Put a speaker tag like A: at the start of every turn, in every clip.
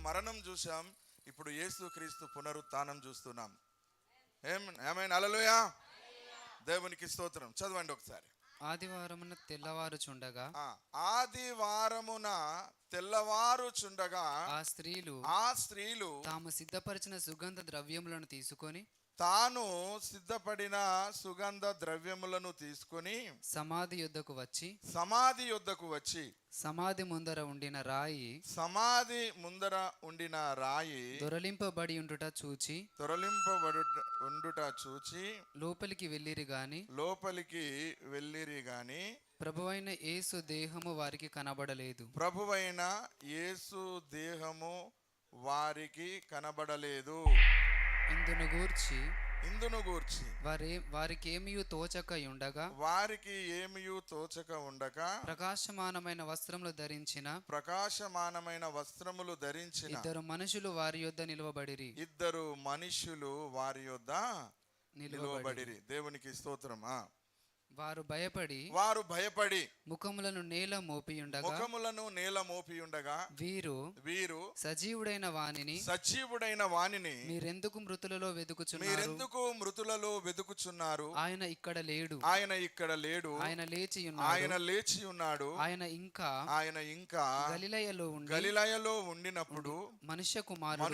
A: మరణం చూసాం, ఇప్పుడు యేసుక్రీస్తు పునరుత్థానం చూస్తున్నాం. ఏమైనా హల్లెలూయా, దేవునికి స్తోత్రం. చదవండి ఒకసారి.
B: ఆదివారమున తెల్లవారుచుండగా
A: ఆదివారమున తెల్లవారుచుండగా
B: ఆ స్త్రీలు తాము సిద్ధపరిచిన సుగంధ ద్రవ్యములను తీసుకొని
A: తాను సిద్ధపడిన సుగంధ ద్రవ్యములను తీసుకొని
B: సమాధి యొద్దకు వచ్చి సమాధి ముందర ఉండిన రాయి దొరలింపబడి ఉండుట చూచి లోపలికి వెళ్ళిరి గాని ప్రభువైన యేసు దేహము వారికి కనబడలేదు. ఇందును గూర్చి వారికి ఏమియు తోచక ఉండగా ప్రకాశమానమైన వస్త్రములు ధరించిన ఇద్దరు మనుషులు వారి యొద్ద నిలువబడిరి.
A: దేవునికి స్తోత్రం.
B: వారు భయపడి ముఖములను నేల మోపియుండగా వీరు సజీవుడైన వానిని మీరెందుకు మృతులలో వెదుకుచున్నారు? ఆయన ఇక్కడ లేడు, ఆయన లేచి ఉన్నాడు. ఆయన ఇంకా గలిలయలో ఉండినప్పుడు మనుష్య కుమారుడు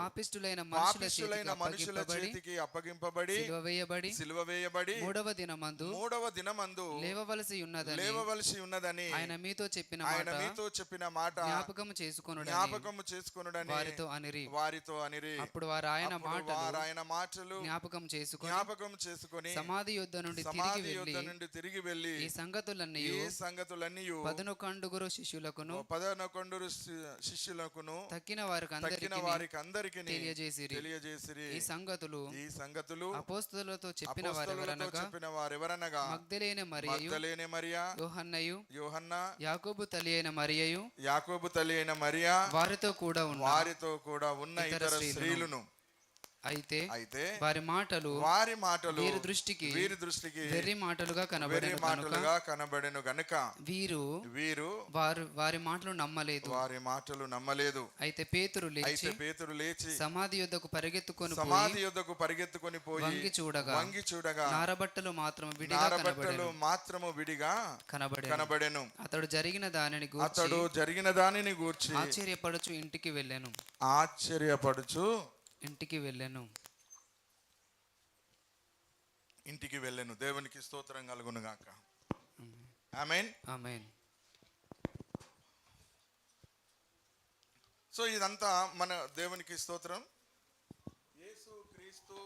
B: పాపిష్టులైన మనుషుల చేతికి అప్పగింపబడి సిలువ వేయబడి మూడవ దినమందు లేవవలసి ఉన్నదని ఆయన మీతో చెప్పిన మాట జ్ఞాపకము చేసుకొనుడని వారితో అనిరి. అప్పుడు వారు ఆయన మాటలు జ్ఞాపకం చేసుకొని సమాధి యొద్ద నుండి తిరిగి వెళ్ళి ఈ సంగతులన్నీ 11 శిష్యులకును తక్కిన వారికి అందరికి తెలియజేసిరి. ఈ సంగతులు అపోస్తలులతో చెప్పిన వారెవరనగా మగ్దలేనే మరియ, యోహన్న, యాకోబు తల్లి అయిన మరియ వారితో కూడా ఉన్న ఇతర స్త్రీలను. అయితే వారి మాటలు వీరి దృష్టికి వెర్రి మాటలుగా కనబడెను గనుక వీరు వారి మాటలు నమ్మలేదు. అయితే పేతురు లేచి సమాధి యొద్దకు పరిగెత్తుకొని పోయి వంగి చూడగా నారబట్టలు మాత్రము విడిగా కనబడెను. అతడు జరిగిన దానిని గూర్చి ఆశ్చర్యపడుచు ఇంటికి వెళ్ళెను. దేవునికి స్తోత్రం కలుగును గాక. ఆమేన్. సో ఇదంతా మన దేవునికి స్తోత్రం. యేసుక్రీస్తు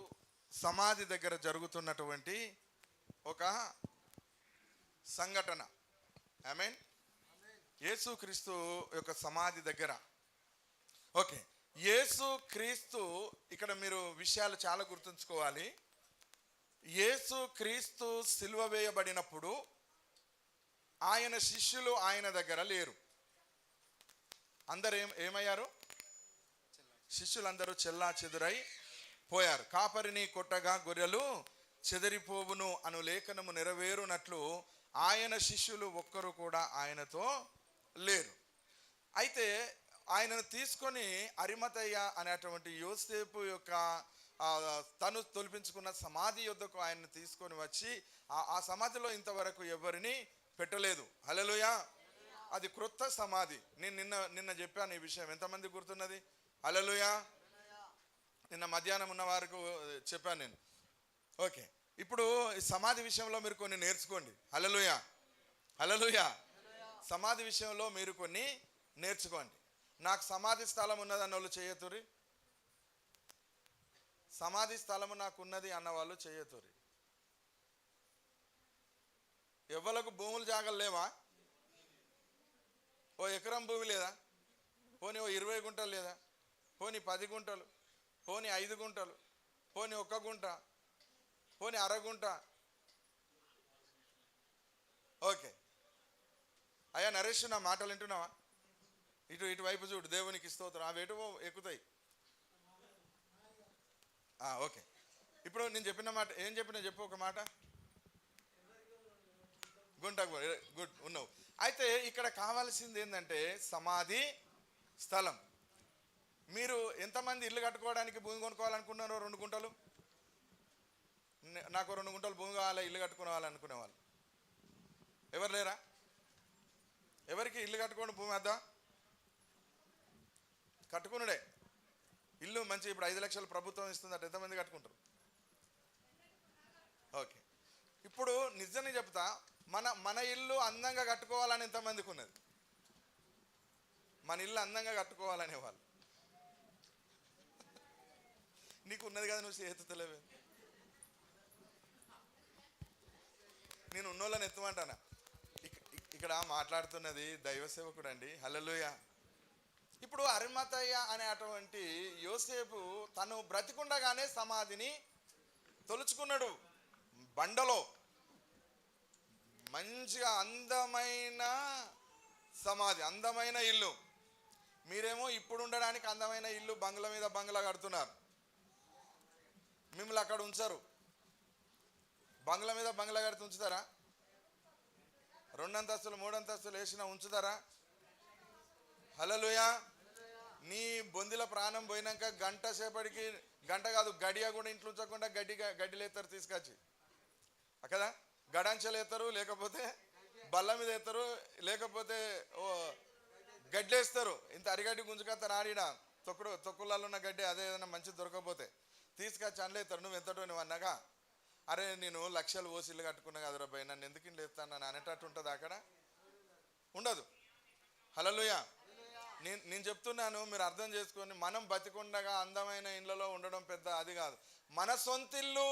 B: సమాధి దగ్గర జరుగుతున్నటువంటి ఒక సంఘటన. ఆమేన్. యేసుక్రీస్తు యొక్క సమాధి దగ్గర. ఓకే, యేసుక్రీస్తు ఇక్కడ మీరు విషయాలు చాలా గుర్తుంచుకోవాలి. యేసుక్రీస్తు సిలువ వేయబడినప్పుడు ఆయన శిష్యులు ఆయన దగ్గర లేరు. అందరూ ఏమయ్యారు? శిష్యులందరూ చెల్లా చెదురై పోయారు. కాపరిని కొట్టగా గొర్రెలు చెదరిపోవును అను లేఖనము నెరవేరునట్లు ఆయన శిష్యులు ఒక్కరు కూడా ఆయనతో లేరు. అయితే ఆయనను తీసుకొని అరిమతయ్య అనేటువంటి యోసేపు యొక్క తను తొలిపించుకున్న సమాధి యొద్దకు ఆయన్ని తీసుకొని వచ్చి ఆ సమాధిలో ఇంతవరకు ఎవరిని పెట్టలేదు. హల్లెలూయా. అది క్రొత్త సమాధి. నేను నిన్న చెప్పాను ఈ విషయం. ఎంతమంది గుర్తున్నది? హల్లెలూయా. నిన్న మధ్యాహ్నం ఉన్న వారికి చెప్పాను నేను. ఓకే, ఇప్పుడు ఈ సమాధి విషయంలో మీరు కొన్ని నేర్చుకోండి. హల్లెలూయా. సమాధి విషయంలో మీరు కొన్ని నేర్చుకోండి. నాకు సమాధి స్థలం ఉన్నదన్న వాళ్ళు చేయతురి. సమాధి స్థలము నాకు ఉన్నది అన్న వాళ్ళు చేయతురి. ఎవ్వలకు భూములు జాగలు లేవా? ఓ ఎకరం భూమి లేదా? పోనీ ఓ 20 గుంటలు లేదా? పోనీ 10 గుంటలు, పోనీ 5 గుంటలు, పోనీ 1 గుంట, పోనీ అరగుంట. ఓకే అయ్యా నరేష్, నా మాటలు వింటున్నావా? ఇటువైపు చూడు. దేవునికి స్తోత్రం. అవి ఎటువో ఎక్కుతాయి. ఓకే, ఇప్పుడు నేను చెప్పిన మాట ఏం చెప్పు ఒక మాట. గుడ్ ఉన్నావు. అయితే ఇక్కడ కావాల్సింది ఏంటంటే సమాధి స్థలం.
A: మీరు ఎంతమంది ఇల్లు కట్టుకోవడానికి భూమి కొనుక్కోవాలనుకున్నారో 2 గుంటలు? నాకు 2 గుంటలు భూమి కావాలి, ఇల్లు కట్టుకోవాలనుకునే వాళ్ళు ఎవరు లేరా? ఎవరికి ఇల్లు కట్టుకోండి భూమి వద్దా? కట్టుకున్నాడే ఇల్లు మంచి. ఇప్పుడు 5 లక్షలు ప్రభుత్వం ఇస్తుందట, ఎంతమంది కట్టుకుంటారు? ఓకే, ఇప్పుడు నిజంగా చెప్తా, మన ఇల్లు అందంగా కట్టుకోవాలని ఎంతమందికి ఉన్నది? మన ఇల్లు అందంగా కట్టుకోవాలనే వాళ్ళు. నీకు ఉన్నది కదా, నువ్వు చేతుతలేవే. నేను ఉన్నోళ్ళని ఎత్తమంటానా? ఇక్కడ మాట్లాడుతున్నది దైవ సేవకుడు అండి. హల్లెలూయా. ఇప్పుడు అరిమతయ్య అనే అటువంటి యోసేపు తను బ్రతికుండగానే సమాధిని తొలుచుకున్నాడు. బండలో మంచిగా అందమైన సమాధి, అందమైన ఇల్లు. మీరేమో ఇప్పుడు ఉండడానికి అందమైన ఇల్లు, బంగ్లా మీద బంగ్లా కడుతున్నారు. మిమ్మల్ని అక్కడ ఉంచరు. బంగ్లా మీద బంగ్లా కడితే ఉంచుతారా? 2 అంతస్తులు 3 అంతస్తులు వేసినా ఉంచుతారా? హల్లెలూయా. నీ బొందిల ప్రాణం పోయినాక గంట సేపటికి, గంట కాదు గడియ కూడా ఇంట్లో ఉంచకుండా గడ్డిలు ఎత్తారు తీసుకొచ్చి కదా. గడాంచలు ఎత్తారు, లేకపోతే బల్ల మీద ఎత్తారు, లేకపోతే గడ్డేస్తారు. ఇంత అరిగడ్డి గుంజుకొస్తారు. ఆడిన తొక్కులలో ఉన్న గడ్డి అదే ఏదైనా మంచి దొరకకపోతే తీసుకొచ్చి అండ్లేస్తారు. నువ్వు ఎంతటో నువ్వు అన్నగా, అరే నేను లక్షలు ఓసి ఇల్లు కట్టుకున్నా కదరా భయ్, నన్ను ఎందుకు ఇల్లు ఎత్తాను అని అనేటట్టు ఉంటుంది అక్కడ? ఉండదు. హల్లెలూయా. నేను చెప్తున్నాను, మీరు అర్థం చేసుకొని, మనం బతికుండగా అందమైన ఇళ్ళలో ఉండడం పెద్ద అది కాదు. మన సొంతిల్లు.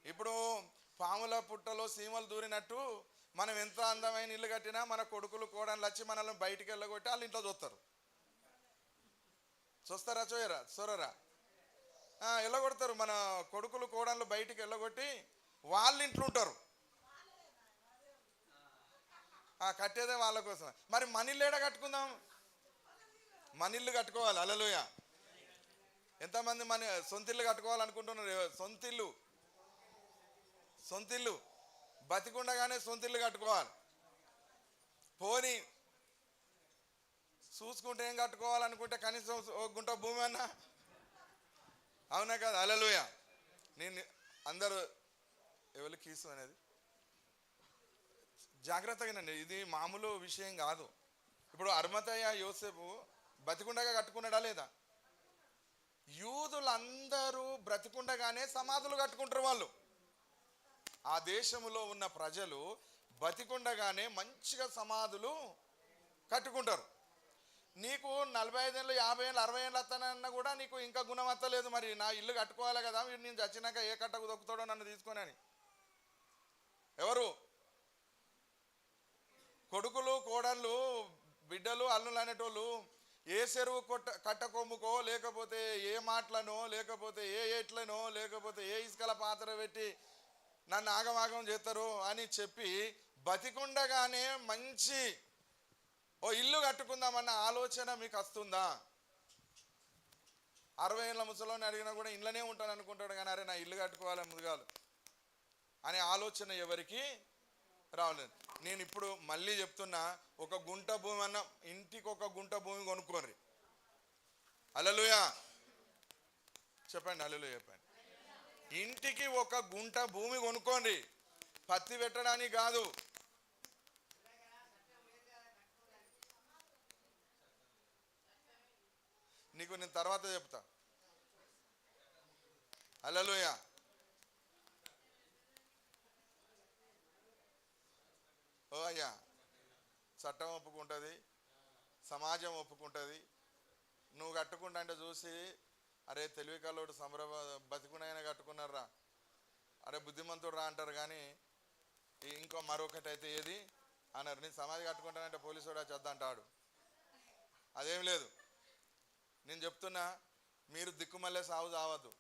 A: ఇప్పుడు పాముల పుట్టలో సీమలు దూరినట్టు మనం ఎంత అందమైన ఇల్లు కట్టినా మన కొడుకులు కోడళ్ళు వచ్చి మనల్ని బయటికి వెళ్ళగొట్టి వాళ్ళ ఇంట్లో చూస్తారు. చూస్తారా? చూరరా? వెళ్ళగొడతారు. మన కొడుకులు కోడళ్ళు బయటికి వెళ్ళగొట్టి వాళ్ళ ఇంట్లో ఉంటారు. కట్టేదే వాళ్ళ కోసం. మరి మన ఇల్లు ఏడ కట్టుకుందాం? మన ఇల్లు కట్టుకోవాలి. హల్లెలూయా. ఎంతమంది మన సొంతిల్లు కట్టుకోవాలనుకుంటున్నారు? సొంతిల్లు బతికుండగానే సొంతిల్లు కట్టుకోవాలి. పోనీ చూసుకుంటే ఏం కట్టుకోవాలనుకుంటే కనీసం ఒక గుంట భూమి అన్నా, అవునా కదా? హల్లెలూయా. నేను అందరూ ఎవరు కీసు అనేది జాగ్రత్తగానండి, ఇది మామూలు విషయం కాదు. ఇప్పుడు అరిమతయ్య యోసేపు బతికుండగా కట్టుకున్నాడా లేదా? యూదులందరూ బ్రతికుండగానే సమాధులు కట్టుకుంటారు వాళ్ళు. ఆ దేశంలో ఉన్న ప్రజలు బతికుండగానే మంచిగా సమాధులు కట్టుకుంటారు. నీకు 45 ఏళ్ళు 50 ఏళ్ళు 60 ఏళ్ళు వస్తానన్నా కూడా నీకు ఇంకా గుణం వస్తలేదు. మరి నా ఇల్లు కట్టుకోవాలి కదా, వీడు నేను చచ్చినాక ఏ కట్టకు దొక్కుతాడో నన్ను తీసుకొని అని. ఎవరు? కొడుకులు కోడళ్ళు బిడ్డలు అల్లులు అనేటోళ్ళు ఏ చెరువు కట్టకొమ్ముకో, లేకపోతే ఏ మాటలనో, లేకపోతే ఏ ఏట్లనో, లేకపోతే ఏ ఇసుకల పాత్ర పెట్టి నన్ను ఆగమాగం చేస్తారు అని చెప్పి బతికుండగానే మంచి ఓ ఇల్లు కట్టుకుందామన్న ఆలోచన మీకు వస్తుందా? 60 ఏళ్ళ ముసలోని అడిగినా కూడా ఇంట్లోనే ఉంటాను అనుకుంటాడు, కానీ అరే నా ఇల్లు కట్టుకోవాలని ముదుగాలు అనే ఆలోచన ఎవరికి రావలేదు. నేను ఇప్పుడు మళ్ళీ చెప్తున్నా, ఒక గుంట భూమి అన్న, ఇంటికి ఒక గుంట భూమి కొనుక్కోండి. హల్లెలూయా చెప్పండి. హల్లెలూయా చెప్పండి. ఇంటికి ఒక గుంట భూమి కొనుక్కోండి. పత్తి పెట్టడానికి కాదు. నీకు నేను తర్వాత చెప్తా. హల్లెలూయా. ఓ అయ్యా, చట్టం ఒప్పుకుంటుంది, సమాజం ఒప్పుకుంటుంది. నువ్వు కట్టుకుంటా అంటే చూసి, అరే తెలివి కల్లోడు బతికునైనా కట్టుకున్నారా, అరే బుద్ధిమంతుడు రా అంటారు. కానీ ఇంకో మరొకటి అయితే ఏది అన్నారు. నేను సమాధి కట్టుకుంటానంటే పోలీసు వాడు చేద్దా అంటాడు. అదేం లేదు. నేను చెప్తున్నా, మీరు దిక్కుమల్లే సాగు చావద్దు.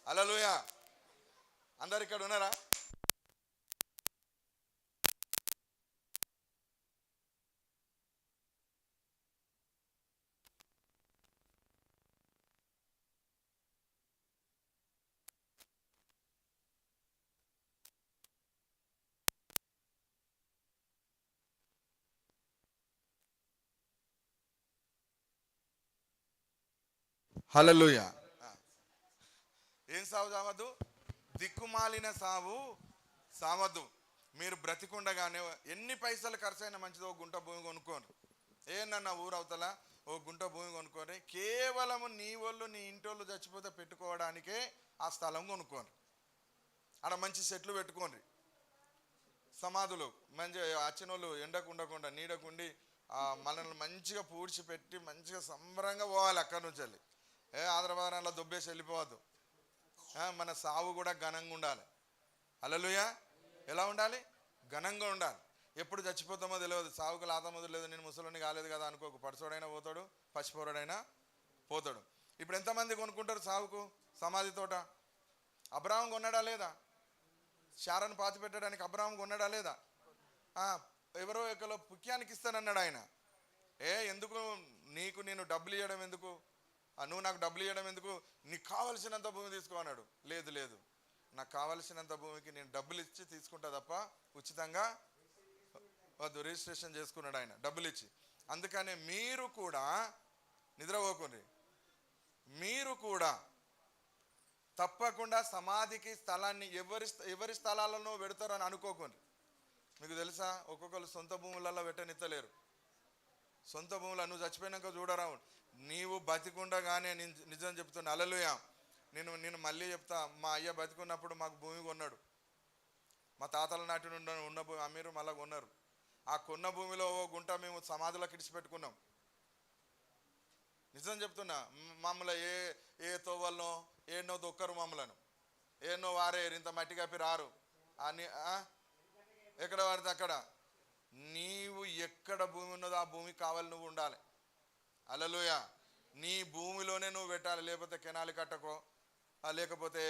A: హల్లెలూయా. అందరు ఇక్కడ ఉన్నారా?
B: హల్లెలూయా. ఏం సావు సావద్దు? దిక్కుమాలిన సావు సావద్దు. మీరు బ్రతికుండగానే ఎన్ని పైసలు ఖర్చు అయినా మంచిది ఓ గుంట భూమి కొనుక్కోండి. ఏంటన్నా ఊరు అవతల ఓ గుంట భూమి కొనుక్కోండి. కేవలము నీ వాళ్ళు నీ ఇంటోళ్ళు చచ్చిపోతే పెట్టుకోవడానికే ఆ స్థలం కొనుక్కోండి. ఆడ మంచి చెట్లు పెట్టుకోండి. సమాధులు మంచిగా వచ్చిన వాళ్ళు ఎండకు ఉండకుండా నీడకుండి మనల్ని మంచిగా పూడ్చిపెట్టి మంచిగా సంబరంగా పోవాలి. అక్కడి నుంచి వెళ్ళి ఆదరబాదరంలో దుబ్బేసి వెళ్ళిపోవద్దు. మన సావు కూడా ఘనంగా ఉండాలి. హల్లెలూయా. ఎలా ఉండాలి? ఘనంగా ఉండాలి. ఎప్పుడు చచ్చిపోతామో తెలియదు. సావుకు లాతమో తెలియదు. నేను ముసలిని కాలేదు కదా అనుకోకు. పడిసోడైనా పోతాడు, పసిపోరాడైనా పోతాడు. ఇప్పుడు ఎంతమంది కొనుక్కుంటారు సావుకు సమాధి తోట? అబ్రాహం కొన్నాడా లేదా? శారను పాతి పెట్టడానికి అబ్రాహం కొన్నాడా లేదా? ఎవరో ఎక్కలో పుక్యానికి ఇస్తానన్నాడు ఆయన. ఎందుకు నీకు నేను డబ్బులు ఇవ్వడం ఎందుకు? నువ్వు నాకు డబ్బులు ఇవ్వడం ఎందుకు? నీకు కావలసినంత భూమి తీసుకో అన్నాడు. లేదు లేదు, నాకు కావలసినంత భూమికి నేను డబ్బులు ఇచ్చి తీసుకుంటా తప్ప ఉచితంగా వద్దు. రిజిస్ట్రేషన్ చేసుకున్నాడు ఆయన డబ్బులు ఇచ్చి. అందుకనే మీరు కూడా నిద్రపోకండి. మీరు కూడా తప్పకుండా సమాధికి స్థలాన్ని ఎవరి స్థలాలను పెడతారు అని అనుకోకండి. మీకు తెలుసా, ఒక్కొక్కరు సొంత భూములలో పెట్టనిత్తలేరు. సొంత భూములు నువ్వు చచ్చిపోయినాక చూడరా. నీవు బతికుండగానే నిజం చెప్తున్నా. హల్లెలూయా. నేను మళ్ళీ చెప్తా. మా అయ్య బతికున్నప్పుడు మాకు భూమి కొన్నాడు. మా తాతల నాటి నుండి ఉన్న భూమి అమీరు మళ్ళా కొన్నారు. ఆ కొన్న భూమిలో ఓ గుంట మేము సమాధిలోకి ఇడిచిపెట్టుకున్నాం. నిజం చెప్తున్నా. మమ్మల్ని ఏ తోవల్లో ఏనో దొక్కరు. మమ్మలను ఏనో వారేరు. ఇంత మట్టి కప్పి రారు. అని ఎక్కడ వాడితే అక్కడ. నీవు ఎక్కడ భూమి ఉన్నదో ఆ భూమి కావాలి, నువ్వు ఉండాలి. హల్లెలూయా. నీ భూమిలోనే నువ్వు పెట్టాలి. లేకపోతే కెనాలి కట్టకో, లేకపోతే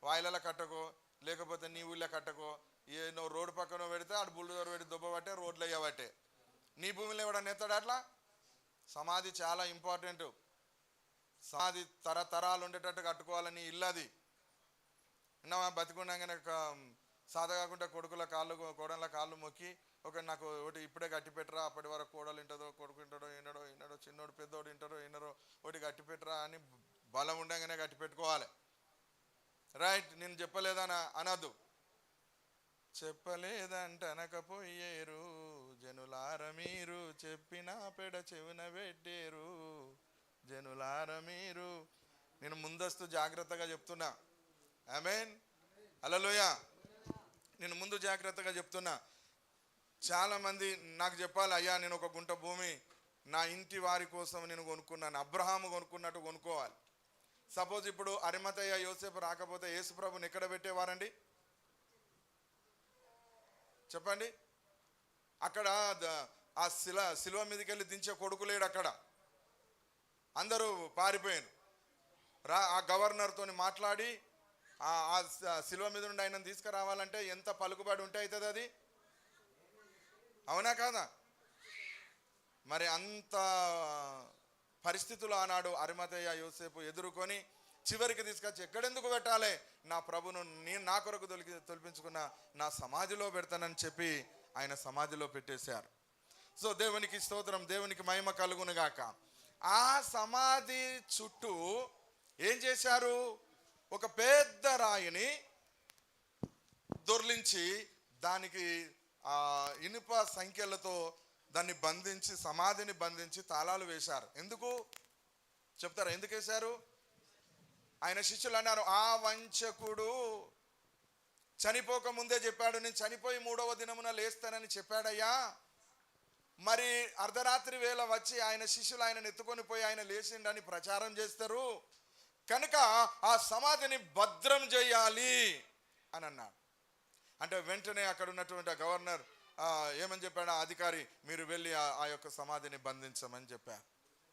B: వాయిల కట్టకో, లేకపోతే నీ ఊళ్ళో కట్టకో. ఏనో రోడ్డు పక్కన పెడితే ఆడు బుల్డోజర్ పెట్టి దుబ్బబట్టే రోడ్లు అయ్యబట్టే. నీ భూమిలో ఎవడన్నా ఎత్తాడు అట్లా? సమాధి చాలా ఇంపార్టెంట్. సమాధి తరతరాలు ఉండేటట్టు కట్టుకోవాలని ఇల్లు అది. విన్నావా? బతికున్నాగానే సాధ కాకుండా కోడళ్ళ కాళ్ళు మొక్కి నాకు ఒకటి ఇప్పుడే కట్టి పెట్టరా, అప్పటి వరకు కోడలు వింటదో కొడుకు వింటాడో వినడో చిన్నోడు పెద్దోడు వింటారో వినరో ఒకటి కట్టి పెట్టరా అని బలం ఉండగానే కట్టి పెట్టుకోవాలి. రైట్. నేను చెప్పలేదని అనద్దు. చెప్పలేదంట అనకపోయేరు జనులార మీరు, చెప్పిన పెడ చెవున పెట్టేరు జనులార మీరు. నేను ముందస్తు జాగ్రత్తగా చెప్తున్నా. ఆమేన్. హల్లెలూయా. నేను ముందు జాగ్రత్తగా చెప్తున్నా. చాలామంది నాకు చెప్పాలి, అయ్యా నేను ఒక గుంట భూమి నా ఇంటి వారి కోసం నేను కొనుక్కున్నాను. అబ్రహాము కొనుక్కున్నట్టు కొనుక్కోవాలి. సపోజ్ ఇప్పుడు అరిమతయ్య యోసేపు రాకపోతే యేసుప్రభుని ఎక్కడ పెట్టేవారండి? చెప్పండి. అక్కడ ఆ శిలువ మీదకి వెళ్ళి దించే కొడుకు లేడు అక్కడ. అందరూ పారిపోయారు. ఆ గవర్నర్తో మాట్లాడి ఆ శిలువ మీద నుండి ఆయనను తీసుకురావాలంటే ఎంత పలుకుబడి ఉంటే అవుతుంది అది? అవునా కాదా? మరి అంత పరిస్థితులు ఆనాడు అరిమతయ్య యోసేపు ఎదుర్కొని చివరికి తీసుకొచ్చి ఎక్కడెందుకు పెట్టాలి, నా ప్రభును నేను నా కొరకు తొలిపించుకున్న నా సమాధిలో పెడతానని చెప్పి ఆయన సమాధిలో పెట్టేశారు. సో దేవునికి స్తోత్రం, దేవునికి మహిమ కలుగును గాక. ఆ సమాధి చుట్టూ ఏం చేశారు? ఒక పెద్ద రాయిని దొర్లించి దానికి ఇనుప సంఖ్యలతో దాన్ని బంధించి, సమాధిని బంధించి తాళాలు వేశారు. ఎందుకు చెప్తారా? ఎందుకు వేశారు? ఆయన శిష్యులు అన్నారు, ఆ వంచకుడు చనిపోక ముందే చెప్పాడు, నేను చనిపోయి 3వ దినమున లేస్తానని చెప్పాడయ్యా. మరి అర్ధరాత్రి వేళ వచ్చి ఆయన శిష్యులు ఆయన ఎత్తుకొని పోయి ఆయన లేచిండని ప్రచారం చేస్తారు కనుక ఆ సమాధిని భద్రం చేయాలి అని అన్నాడు. అంటే వెంటనే అక్కడ ఉన్నటువంటి గవర్నర్ ఏమని చెప్పాడు? ఆ అధికారి, మీరు వెళ్ళి ఆ యొక్క సమాధిని బంధించమని చెప్పారు.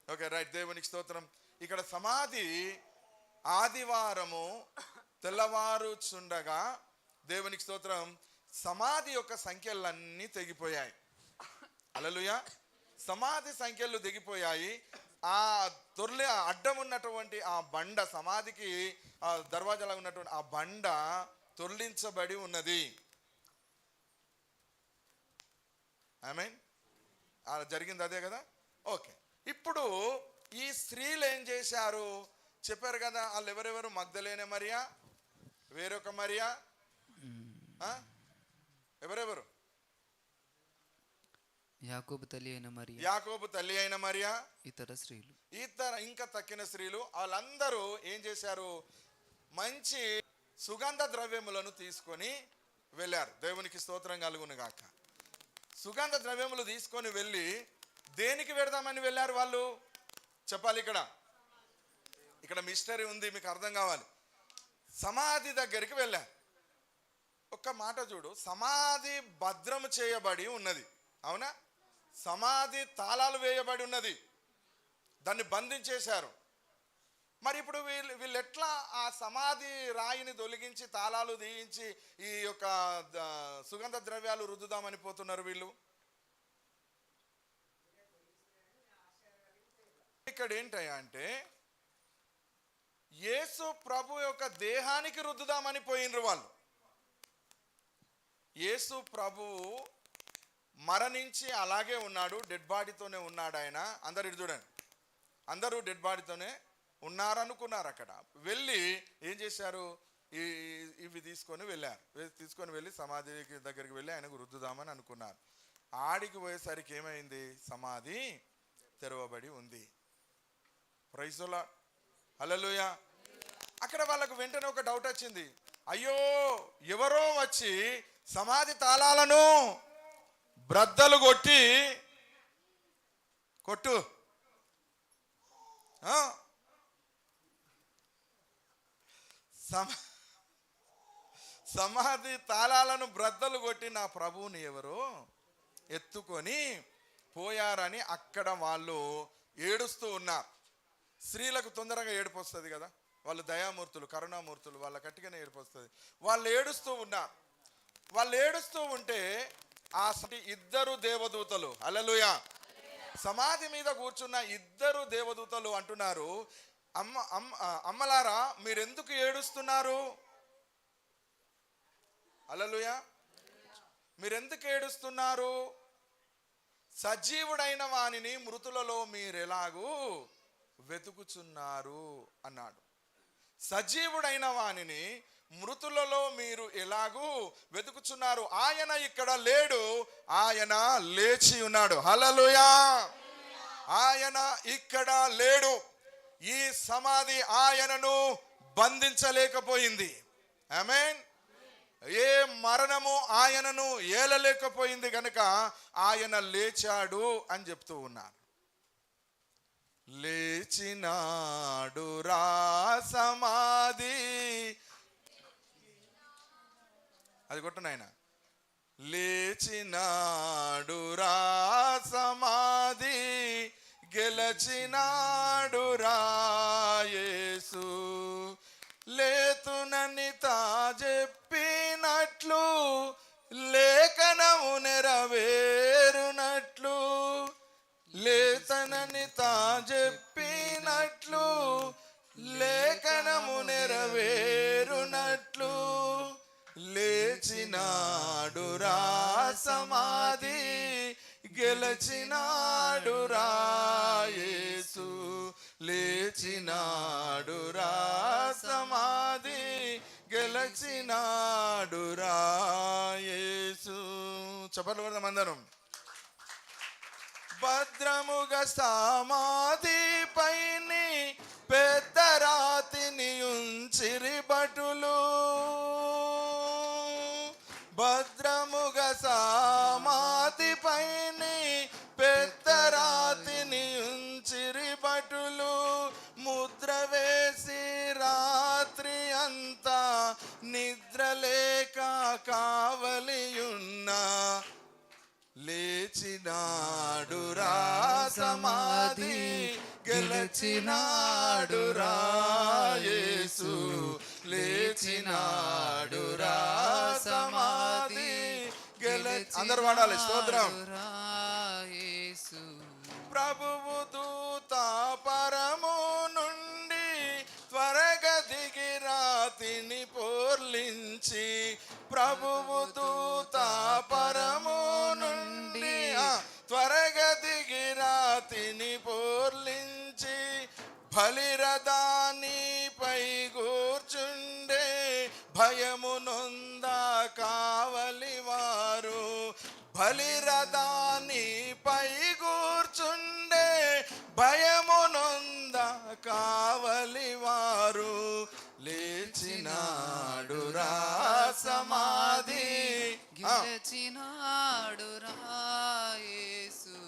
B: Okay, right. దేవునికి స్తోత్రం. ఇక్కడ సమాధి ఆదివారము తెల్లవారుచుండగా దేవునికి స్తోత్రం సమాధి యొక్క సంఖ్యలన్నీ తెగిపోయాయి. హల్లెలూయా. సమాధి సంఖ్యలు తెగిపోయాయి. ఆ అడ్డం ఉన్నటువంటి ఆ బండ, సమాధికి దర్వాజాలో ఉన్నటువంటి ఆ బండ తొలగించబడి ఉన్నది. ఆమేన్. జరిగింది అదే కదా. ఓకే, ఇప్పుడు ఈ స్త్రీలు ఏం చేశారు చెప్పారు కదా, వాళ్ళు ఎవరెవరు? మగ్దలేనే మరియా, వేరొక మరియా, ఎవరెవరు?
C: యాకోబు తల్లి అయిన మరియా,
B: యాకోబు తల్లి అయిన మరియా,
C: ఇతర స్త్రీలు,
B: ఇంకా తక్కిన స్త్రీలు. వాళ్ళందరూ ఏం చేశారు? మంచి సుగంధ ద్రవ్యములను తీసుకొని వెళ్ళారు. దేవునికి స్తోత్రం కలుగును గాక. సుగంధ ద్రవ్యములు తీసుకొని వెళ్ళి దేనికి పెడదామని వెళ్ళారు వాళ్ళు? చెప్పాలి. ఇక్కడ మిస్టరీ ఉంది, మీకు అర్థం కావాలి. సమాధి దగ్గరికి వెళ్ళారు. ఒక్క మాట చూడు, సమాధి భద్రము చేయబడి ఉన్నది, అవునా? సమాధి తాళాలు వేయబడి ఉన్నది, దాన్ని బంధించేశారు. మరి ఇప్పుడు వీళ్ళు ఎట్లా ఆ సమాధి రాయిని తొలగించి తాళాలు తీయించి ఈ యొక్క సుగంధ ద్రవ్యాలు రుద్దుదామని పోతున్నారు వీళ్ళు? ఇక్కడ ఏంటయ్యా అంటే యేసు ప్రభు యొక్క దేహానికి రుద్దుదామని పోయినరు వాళ్ళు. యేసు ప్రభువు మరణించి అలాగే ఉన్నాడు, డెడ్ బాడీతోనే ఉన్నాడు ఆయన. అందరు ఇటు చూడండి, అందరూ డెడ్ బాడీతోనే ఉన్నారనుకున్నారు. అక్కడ వెళ్ళి ఏం చేశారు? ఇవి తీసుకొని వెళ్ళారు. తీసుకొని వెళ్ళి సమాధి దగ్గరికి వెళ్ళి ఆయనకు రుద్దుదామని అనుకున్నారు. ఆడికి పోయేసరికి ఏమైంది? సమాధి తెరవబడి ఉంది. ప్రైజ్ ది లార్డ్, హల్లెలూయా. అక్కడ వాళ్ళకు వెంటనే ఒక డౌట్ వచ్చింది. అయ్యో, ఎవరో వచ్చి సమాధి తాళాలను బ్రద్దలు కొట్టు సమాధి తాళాలను బ్రద్దలు కొట్టి నా ప్రభువుని ఎవరో ఎత్తుకొని పోయారని అక్కడ వాళ్ళు ఏడుస్తూ ఉన్నారు. స్త్రీలకు తొందరగా ఏడుపు వస్తుంది కదా, వాళ్ళు దయామూర్తులు, కరుణామూర్తులు, వాళ్ళ గట్టిగానే ఏడుపు వస్తుంది. వాళ్ళు ఏడుస్తూ ఉన్నారు. వాళ్ళు ఏడుస్తూ ఉంటే ఆ ఇద్దరు దేవదూతలు, హల్లెలూయా, సమాధి మీద కూర్చున్న ఇద్దరు దేవదూతలు అంటున్నారు, అమ్మలారా మీరెందుకు ఏడుస్తున్నారు? హల్లెలూయా, మీరెందుకు ఏడుస్తున్నారు? సజీవుడైన వానిని మృతులలో మీరెలాగూ వెతుకుచున్నారు అన్నాడు. సజీవుడైన వానిని మృతులలో మీరు ఎలాగూ వెతుకుచున్నారు. ఆయన ఇక్కడ లేడు, ఆయన లేచి ఉన్నాడు. హల్లెలూయా, ఆయన ఇక్కడ లేడు. ఈ సమాధి ఆయనను బంధించలేకపోయింది. ఆమేన్. ఏ మరణము ఆయనను ఏలలేకపోయింది గనుక ఆయన లేచాడు అని చెప్తూ ఉన్నారు. లేచినాడు రా సమాధి, అది కొట్టను ఆయన. లేచినాడు రా సమాధి, గెలచినాడు రా యేసు. లేతునని తా చెప్పినట్లు లేఖనము నెరవేరునట్లు, లేతనని తా చెప్పినట్లు లేఖనము నెరవేరునట్లు, లేచినాడు రా సమాధి, గెలచినాడు రా యేసు. లేచినాడు రా సమాధి, గెలచినాడు రా యేసు. చెప్పలు కొడదాం అందరం. భద్రముగా సమాధి పైని పెద్ద రాతిని ఉంచిరి భటులు, భద్రముగా సమాధి పైని పెద్ద రాతిని ఉంచిరి భటులు. ముద్ర వేసి రాత్రి అంతా నిద్రలేక కావలియున్నా, లేచినాడు రా సమాధి, గెలచినాడు రా యేసు. లేచినాడు రా సమాధి, అందరు వాడాలి స్తోత్రం. ప్రభువు దూత పరము నుండి త్వరగా దిగి రాతిని పోర్లించి, ప్రభువు దూత పరము నుండి త్వరగా దిగి రాతిని పోర్లించి, బలిరథానిపై కూర్చుండే భయమునొంద కావలివారు లేచినాడురా సమాధి
C: గెలిచినాడురా యేసు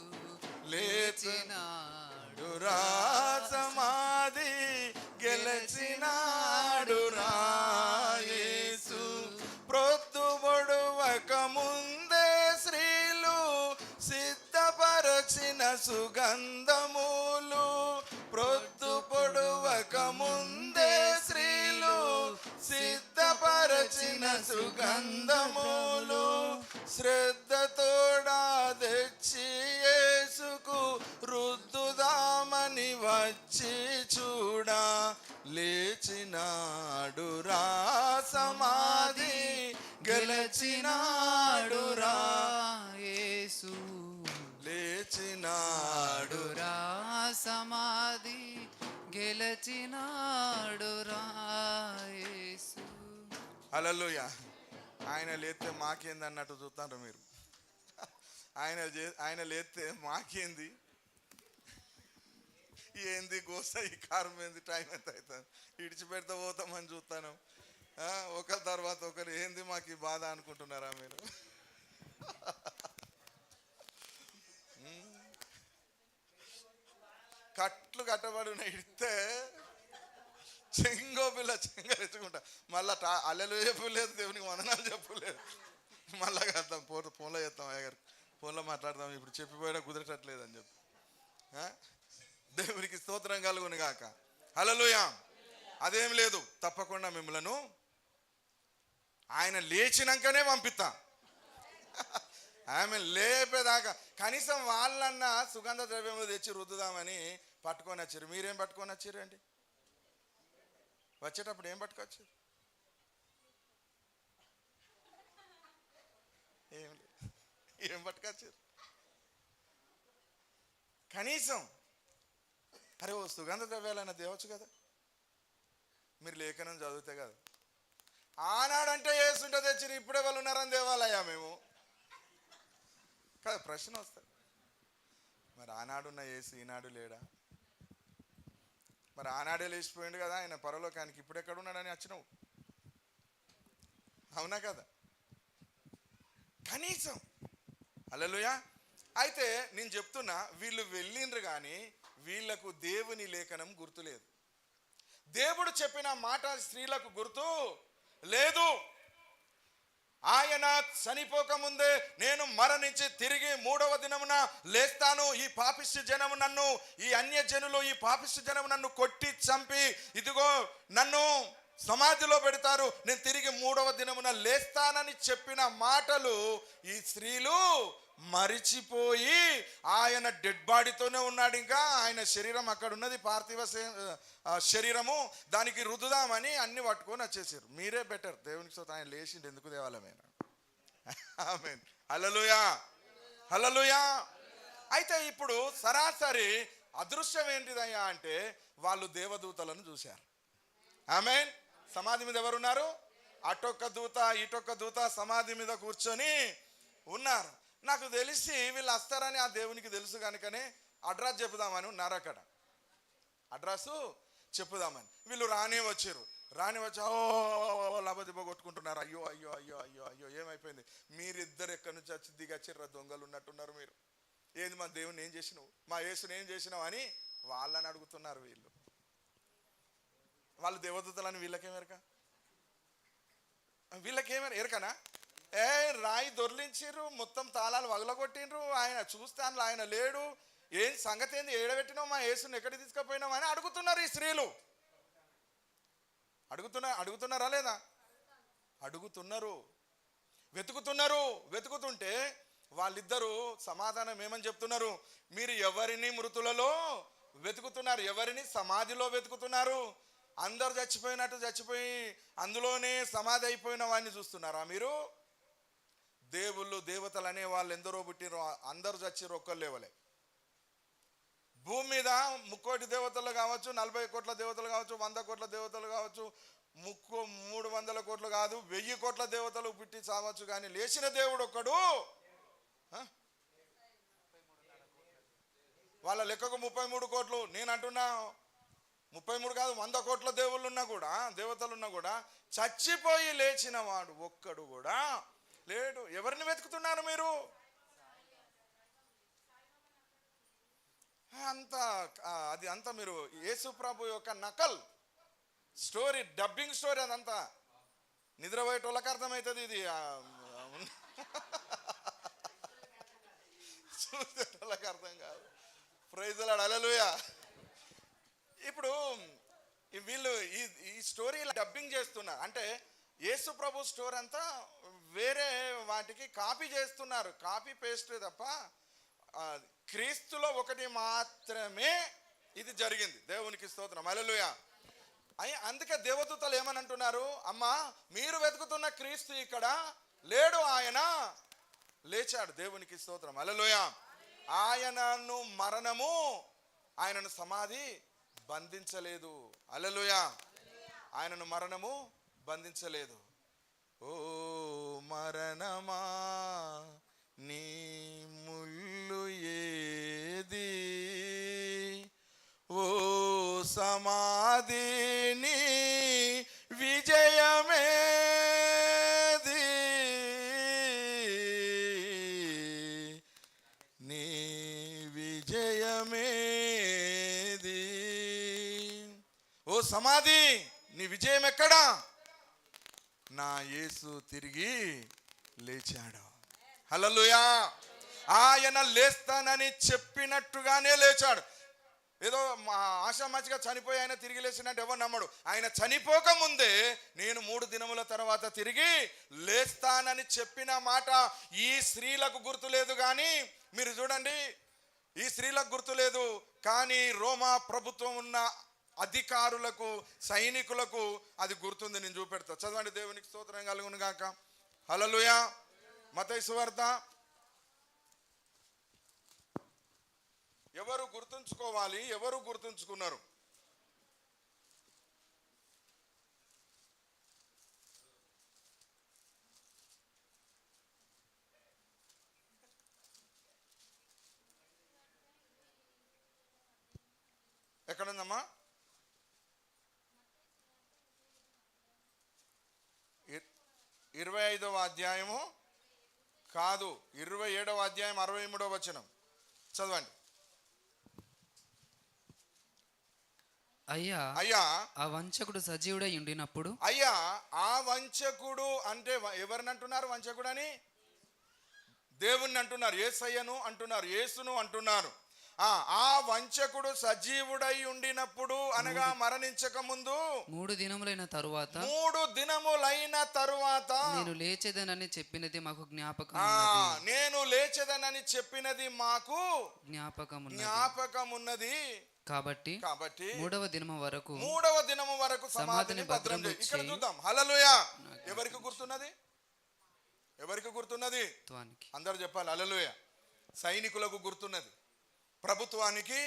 B: లేచినాడురా సమాధి గెలిచినాడురా యేసు ప్రొద్దు పొడవక ముందే స్త్రీలు సిద్ధపరచిన సుగంధములు ప్రొద్దు పొడవక ముందే స్త్రీలు సిద్ధపరచిన సుగంధములు శ్రద్ధతోడా తెచ్చి యేసుకు రుద్దుదామని వచ్చి చూడా లేచినాడురా సమాధి గెలిచినాడురా
C: యేసు
B: లేచినాడురా
C: సమాధి గెలిచినాడురా యేసు.
B: హల్లెలూయా. ఆయన లేస్తే మాకేంది అన్నట్టు చూస్తారు మీరు. ఆయన లేస్తే మాకేంది, ఏంది గోస, ఈ కారం ఏంది, టైం ఎంత అవుతుంది, ఇడిచిపెడితే పోతామని చూస్తాను. ఒకరి తర్వాత ఒకరు ఏంది మాకు ఈ బాధ అనుకుంటున్నారా మీరు? కట్లు కట్టబడి ఇడితే చెంగో పిల్ల చెంగరించుకుంటా మళ్ళా అల్లెలు చెప్పలేదు, దేవునికి వందనాలు చెప్పలేదు. మళ్ళా కడతాం ఫోన్లో చేస్తాం, అయ్యగారు ఫోన్లో మాట్లాడతాం, ఇప్పుడు చెప్పిపోయినా కుదరట్లేదు అని చెప్పి. దేవునికి స్తోత్రం కలుగును గాక. హల్లెలూయా. అదేం లేదు, తప్పకుండా మిమ్మలను ఆయన లేచినాకనే పంపిస్తా. ఆమె లేపేదాకా కనీసం వాళ్ళన్నా సుగంధ ద్రవ్యములు తెచ్చి రుద్దుదామని పట్టుకొని వచ్చారు. మీరేం పట్టుకొని వచ్చారు అండి? వచ్చేటప్పుడు ఏం పట్టుకొచ్చారు? ఏం పట్టుకొచ్చారు? కనీసం అరే ఓ సుగంధ ద్రవ్యాలైనా తేవచ్చు కదా. మీరు లేఖనం చదివితే కదా. ఆనాడంటే ఏసుంటే తెచ్చి ఇప్పుడే వాళ్ళు ఉన్నారని దేవాలయ్యా మేము కదా. ప్రశ్న వస్తుంది, మరి ఆనాడున్న ఏసు ఈనాడు లేడా? మరి ఆనాడే లేచిపోయిండు కదా ఆయన పరలోకానికి, ఇప్పుడు ఎక్కడున్నాడని వచ్చినావు? అవునా కదా? కనీసం హల్లెలూయా. అయితే నేను చెప్తున్నా, వీళ్ళు వెళ్ళిండ్రు కానీ వీళ్లకు దేవుని లేఖనం గుర్తులేదు. దేవుడు చెప్పిన మాట స్త్రీలకు గుర్తు లేదు. ఆయన చనిపోకముందే నేను మరణించి తిరిగి 3వ దినమున లేస్తాను, ఈ పాపిష్టి జనము నన్ను, ఈ అన్యజనులు ఈ పాపిష్టి జనము నన్ను కొట్టి చంపి ఇదిగో నన్ను సమాధిలో పెడతారు, నేను తిరిగి 3వ దినమున లేస్తానని చెప్పిన మాటలు ఈ స్త్రీలు మరిచిపోయి ఆయన డెడ్ బాడీతోనే ఉన్నాడు. ఇంకా ఆయన శరీరం అక్కడ ఉన్నది, పార్థివ శరీరము, దానికి రుద్దుదామని అన్ని పట్టుకొని వచ్చేసారు. మీరే బెటర్. దేవునికి స్తోత్రం. ఆయన లేచిండు, ఎందుకు దేవాలయమైన. ఆమేన్. హల్లెలూయా, హల్లెలూయా. అయితే ఇప్పుడు సరాసరి అదృశ్యం ఏంటిదయ్యా అంటే వాళ్ళు దేవదూతలను చూశారు. ఆమేన్. సమాధి మీద ఎవరున్నారు? అటొక్క దూత ఇటొక్క దూత సమాధి మీద కూర్చొని ఉన్నారు. నాకు తెలిసి వీళ్ళు వస్తారని ఆ దేవునికి తెలుసు కనుకనే అడ్రస్ చెప్పుదామని ఉన్నారు. అక్కడ అడ్రస్ చెప్పుదామని వీళ్ళు రానే వచ్చారు. లబదిబ్బ కొట్టుకుంటున్నారు. అయ్యో అయ్యో అయ్యో అయ్యో అయ్యో ఏమైపోయింది? మీరిద్దరు ఎక్కడి నుంచి వచ్చి దిగచ్చిర్రా దొంగలు ఉన్నట్టున్నారు మీరు. ఏంది మా దేవుని ఏం చేసినావు, మా యేసుని ఏం చేసినావు అని వాళ్ళని అడుగుతున్నారు. వాళ్ళు దేవదూతలని వీళ్ళకేమెరక ఎరకనా? రాయి దొర్లించిర్రు, మొత్తం తాళాలు వగలగొట్టిండ్రు. ఆయన చూస్తాను, ఆయన లేడు, ఏం సంగతి ఏంది, ఏడబెట్టినావు మా యేసుని, ఎక్కడికి తీసుకుపోయినావు అని అడుగుతున్నారు ఈ స్త్రీలు. అడుగుతున్నారా లేదా? అడుగుతున్నారు, వెతుకుతుంటే వాళ్ళిద్దరూ సమాధానం ఏమని చెప్తున్నారు? మీరు ఎవరిని మృతులలో వెతుకుతున్నారు, ఎవరిని సమాధిలో వెతుకుతున్నారు? అందరు చచ్చిపోయి అందులోనే సమాధి అయిపోయిన వాడిని చూస్తున్నారా మీరు? దేవుళ్ళు దేవతలు అనే వాళ్ళు ఎందరో పుట్టిరో, అందరు చచ్చిర్రు, ఒక్కరు లేవలే. భూమి మీద 3 కోటి దేవతలు కావచ్చు, 40 కోట్ల దేవతలు కావచ్చు, 100 కోట్ల దేవతలు కావచ్చు, 300 కోట్లు కాదు, 1000 కోట్ల దేవతలు పుట్టి చావచ్చు, కానీ లేచిన దేవుడు ఒక్కడు వాళ్ళ లెక్కకు 33 కోట్లు. నేను అంటున్నా 33 కాదు, 100 కోట్ల దేవుళ్ళు ఉన్నా కూడా, దేవతలు ఉన్నా కూడా, చచ్చిపోయి లేచిన వాడు ఒక్కడు కూడా లేడు. ఎవరిని వెతుకుతున్నారు మీరు? అది అంతా మీరు యేసు ప్రభు యొక్క నకల్ స్టోరీ, డబ్బింగ్ స్టోరీ. అదంతా నిద్రపోయేటోళ్ళకి అర్థమవుతుంది, ఇది చూసేటోళ్ళకి అర్థం కాదు. ప్రైజ్ లార్డ్, హల్లెలూయా. ఇప్పుడు వీళ్ళు ఈ స్టోరీ డబ్బింగ్ చేస్తున్నారు అంటే యేసు ప్రభు స్టోరీ అంతా వేరే వాటికి కాపీ చేస్తున్నారు, కాపీ పేస్ట్ తప్ప క్రీస్తులో ఒకటి మాత్రమే ఇది జరిగింది. దేవునికి స్తోత్రం, హల్లెలూయా. అందుకే దేవదూతలు ఏమని అంటున్నారు? అమ్మా, మీరు వెతుకుతున్న క్రీస్తు ఇక్కడ లేడు, ఆయన లేచాడు. దేవునికి స్తోత్రం, హల్లెలూయా. ఆయనను మరణము, ఆయనను సమాధి బంధించలేదు. హల్లెలూయా. ఆయనను మరణము బంధించలేదు. ఓ మరణమా నీ ముల్లు ఏది, ఓ సమాధి నీ విజయమేది, నీ విజయమేది. ఓ సమాధి, నీ విజయం ఎక్కడా? నా యేసు తిరిగి లేచాడు. హల్లెలూయా. ఆయన లేస్తానని చెప్పినట్టుగానే లేచాడు. ఏదో ఆషామాషిగా చనిపోయి ఆయన తిరిగి లేచినట్టు ఎవరు నమ్మడు. ఆయన చనిపోక ముందే నేను 3 దినముల తర్వాత తిరిగి లేస్తానని చెప్పిన మాట ఈ స్త్రీలకు గుర్తులేదు. కానీ మీరు చూడండి, ఈ స్త్రీలకు గుర్తులేదు, కానీ రోమా ప్రభుత్వం ఉన్న అధికారులకు, సైనికులకు అది గుర్తుంది. నేను చూపెడతా, చదవండి. దేవునికి స్తోత్రం కలుగును గాక. హల్లెలూయా. మత్తయి సువార్త. ఎవరు గుర్తుంచుకోవాలి, ఎవరు గుర్తుంచుకున్నారు? ఎక్కడుందమ్మా? 25వ అధ్యాయము కాదు, 27వ అధ్యాయం 63వ వచనం చదవండి.
C: అయ్యా,
B: అయ్యా,
C: ఆ వంచకుడు సజీవుడై ఉండినప్పుడు.
B: అయ్యా, ఆ వంచకుడు అంటే ఎవరిని అంటున్నారు? వంచకుడు అని దేవుణ్ణి అంటున్నారు, యేసయ్యను అంటున్నారు, యేసును అంటున్నారు. ఆ వంచకుడు సజీవుడై ఉండినప్పుడు అనగా మరణించక ముందు
C: 3 దినములైన తరువాత,
B: 3 దినములైన తరువాత
C: నేను లేచెదనని చెప్పినది మాకు జ్ఞాపకం,
B: నేను లేచెదనని చెప్పినది మాకు జ్ఞాపకం ఉన్నది.
C: కాబట్టి 3వ దినము వరకు
B: సమాధిని భద్రం చేయి. ఇక్కడ చూద్దాం. హల్లెలూయా. ఎవరికి గుర్తున్నది? ఎవరికి గుర్తున్నది? అందరూ చెప్పాలి. హల్లెలూయా. సైనికులకు గుర్తున్నది, ప్రభుత్వానికి